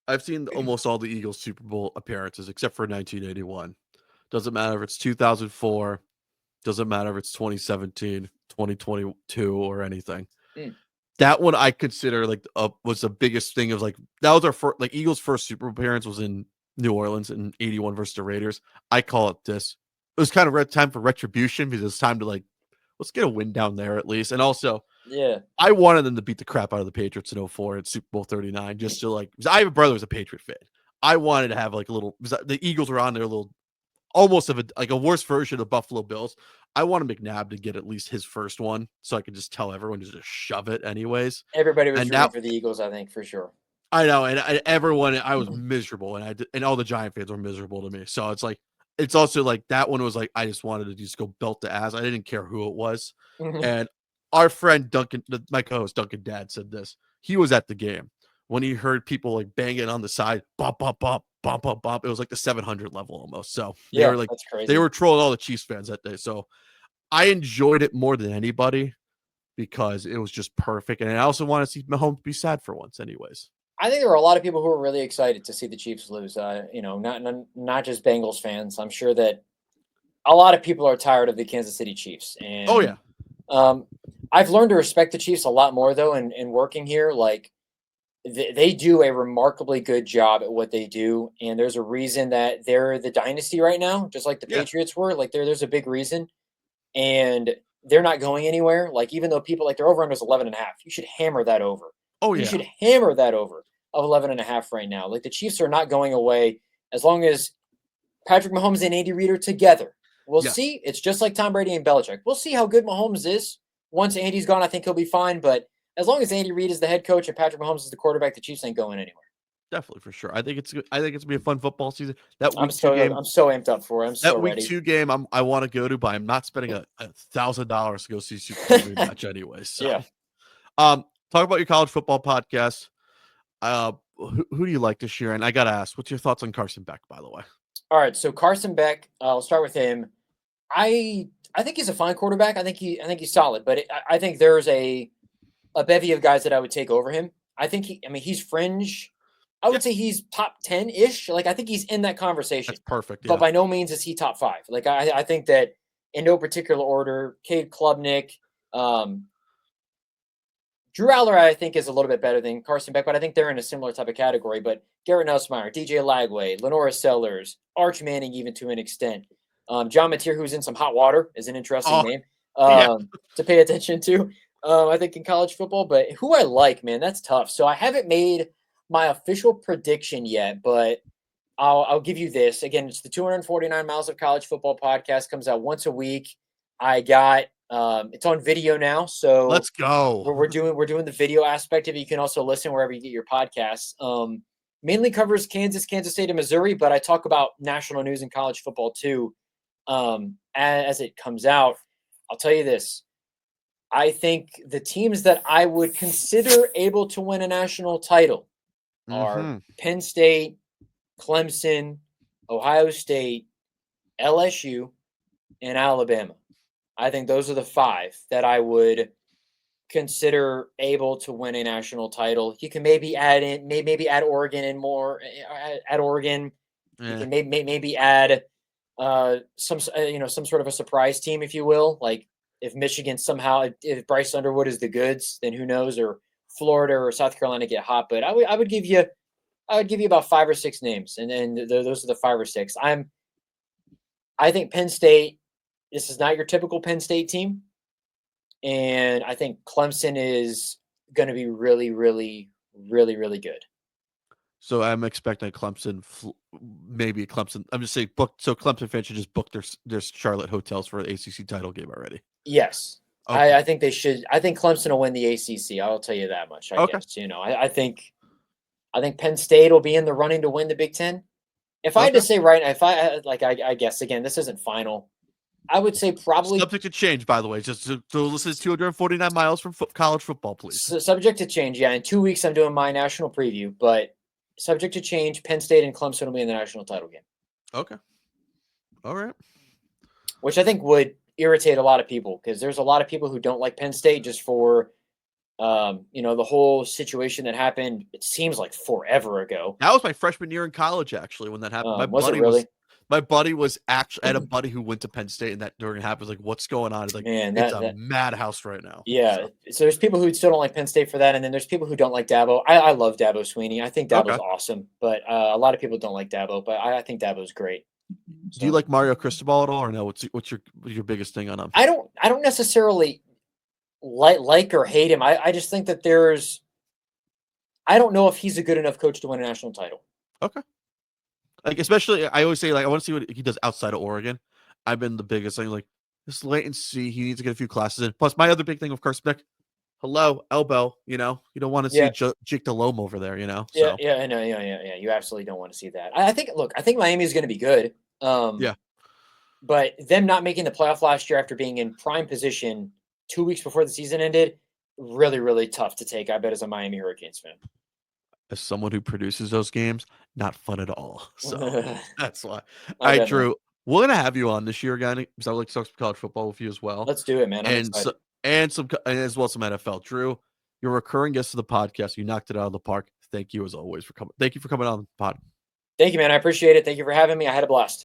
I've seen almost all the Eagles Super Bowl appearances except for 1981. Doesn't matter if it's 2004. Doesn't matter if it's 2017, 2022, or anything. That one I consider like was the biggest thing. Of like, that was our first, like, Eagles' first Super Bowl appearance was in New Orleans in 81 versus the Raiders. I call it this. It was kind of time for retribution because it's time to, like, let's get a win down there at least. And also, I wanted them to beat the crap out of the Patriots in 04 at Super Bowl 39, just to, like, because I have a brother who's a Patriot fan. I wanted to have like a little, because the Eagles were on their little, almost of a worse version of Buffalo Bills. I wanted McNabb to get at least his first one, so I could just tell everyone to just shove it anyways. Everybody was rooting for the Eagles, I think, for sure. I know, and everyone, I was miserable, and all the Giant fans were miserable to me. So it's like, it's also like that one was like, I just wanted to just go belt the ass. I didn't care who it was. And our friend Duncan, my co-host Duncan Dad, said this. He was at the game when he heard people like banging on the side, bump, bump, bump, bump, bump, bump. It was like the 700 level almost. So they were like, that's crazy. They were trolling all the Chiefs fans that day. So I enjoyed it more than anybody because it was just perfect. And I also want to see Mahomes be sad for once anyways. I think there were a lot of people who were really excited to see the Chiefs lose. Not just Bengals fans. I'm sure that a lot of people are tired of the Kansas City Chiefs. And I've learned to respect the Chiefs a lot more though. And working here, like, they do a remarkably good job at what they do. And there's a reason that they're the dynasty right now, just like the Patriots were. Like, there's a big reason. And they're not going anywhere. Like, even though people, like, their over-under is 11.5, you should hammer that over. You should hammer that over of 11.5 right now. Like, the Chiefs are not going away as long as Patrick Mahomes and Andy Reid are together. We'll see. It's just like Tom Brady and Belichick. We'll see how good Mahomes is. Once Andy's gone, I think he'll be fine. But as long as Andy Reid is the head coach and Patrick Mahomes is the quarterback, the Chiefs ain't going anywhere. Definitely, for sure. I think it's gonna be a fun football season. I'm so amped up for it. I'm so ready. That week 2 game I want to go to, but I'm not spending $1,000 to go see Super Bowl rematch anyway. So talk about your college football podcast. Who do you like this year? And I gotta ask, what's your thoughts on Carson Beck, by the way? All right, so Carson Beck, I'll start with him. I think he's a fine quarterback. I think he's solid, but I think there's a bevy of guys that I would take over him. I mean, he's fringe. I would say he's top 10-ish. Like, I think he's in that conversation. That's perfect. But Yeah. by no means is he top 5. Like, I think that in no particular order, Cade Klubnik, Drew Aller, I think, is a little bit better than Carson Beck, but I think they're in a similar type of category. But Garrett Nussmeier, DJ Lagway, Lenora Sellers, Arch Manning, even to an extent. John Mateer, who's in some hot water, is an interesting name to pay attention to, I think, in college football. But who I like, man, that's tough. So I haven't made my official prediction yet, but I'll give you this. Again, it's the 249 Miles of College Football podcast. Comes out once a week. I got it's on video now, so let's go. We're doing the video aspect of it. You can also listen wherever you get your podcasts. Mainly covers Kansas State, and Missouri, but I talk about national news and college football too. As it comes out, I'll tell you this. I think the teams that I would consider able to win a national title are Penn State, Clemson, Ohio State, LSU, and Alabama. I think those are the 5 that I would consider able to win a national title. You can maybe add Oregon in more. Add Oregon. Yeah. You can maybe add some sort of a surprise team, if you will. Like if Michigan somehow, if Bryce Underwood is the goods, then who knows? Or Florida or South Carolina get hot. But I would give you about 5 or 6 names, and then those are the 5 or 6. I think Penn State. This is not your typical Penn State team. And I think Clemson is going to be really, really, really, really good. So I'm expecting Clemson, maybe Clemson. I'm just saying so Clemson fans should just book their Charlotte hotels for an ACC title game already. Yes. Okay. I think they should. I think Clemson will win the ACC. I'll tell you that much. I guess, I think Penn State will be in the running to win the Big Ten. If I had to say I guess, again, this isn't final. I would say probably subject to change, by the way. Just so this is 249 miles from college football, please. Subject to change. Yeah. In 2 weeks, I'm doing my national preview, but subject to change, Penn State and Clemson will be in the national title game. Okay. All right. Which I think would irritate a lot of people because there's a lot of people who don't like Penn State just for, the whole situation that happened. It seems like forever ago. That was my freshman year in college, actually, when that happened. My buddy was actually, I had a buddy who went to Penn State, and that during it happened, like, what's going on? It's like, man, it's a madhouse right now. Yeah. So there's people who still don't like Penn State for that. And then there's people who don't like Dabo. I love Dabo Swinney. I think Dabo's awesome, but a lot of people don't like Dabo, but I think Dabo's great. So, do you like Mario Cristobal at all, or no? What's your biggest thing on him? I don't necessarily like or hate him. I just think that I don't know if he's a good enough coach to win a national title. Okay. Like, especially, I always say, like, I want to see what he does outside of Oregon. I've been the biggest thing, like, just wait and see. He needs to get a few classes in. Plus, my other big thing, of course, Nick, elbow, you don't want to see Jake Delhomme over there, So. Yeah, I know, yeah. You absolutely don't want to see that. I think Miami is going to be good. But them not making the playoff last year after being in prime position 2 weeks before the season ended, really, really tough to take, I bet, as a Miami Hurricanes fan. As someone who produces those games, not fun at all. So that's why. All right, Drew, we're going to have you on this year again because I would like to talk some college football with you as well. Let's do it, man. I'm excited. And as well as some NFL. Drew, you're a recurring guest of the podcast. You knocked it out of the park. Thank you, as always, for coming. Thank you for coming on the pod. Thank you, man. I appreciate it. Thank you for having me. I had a blast.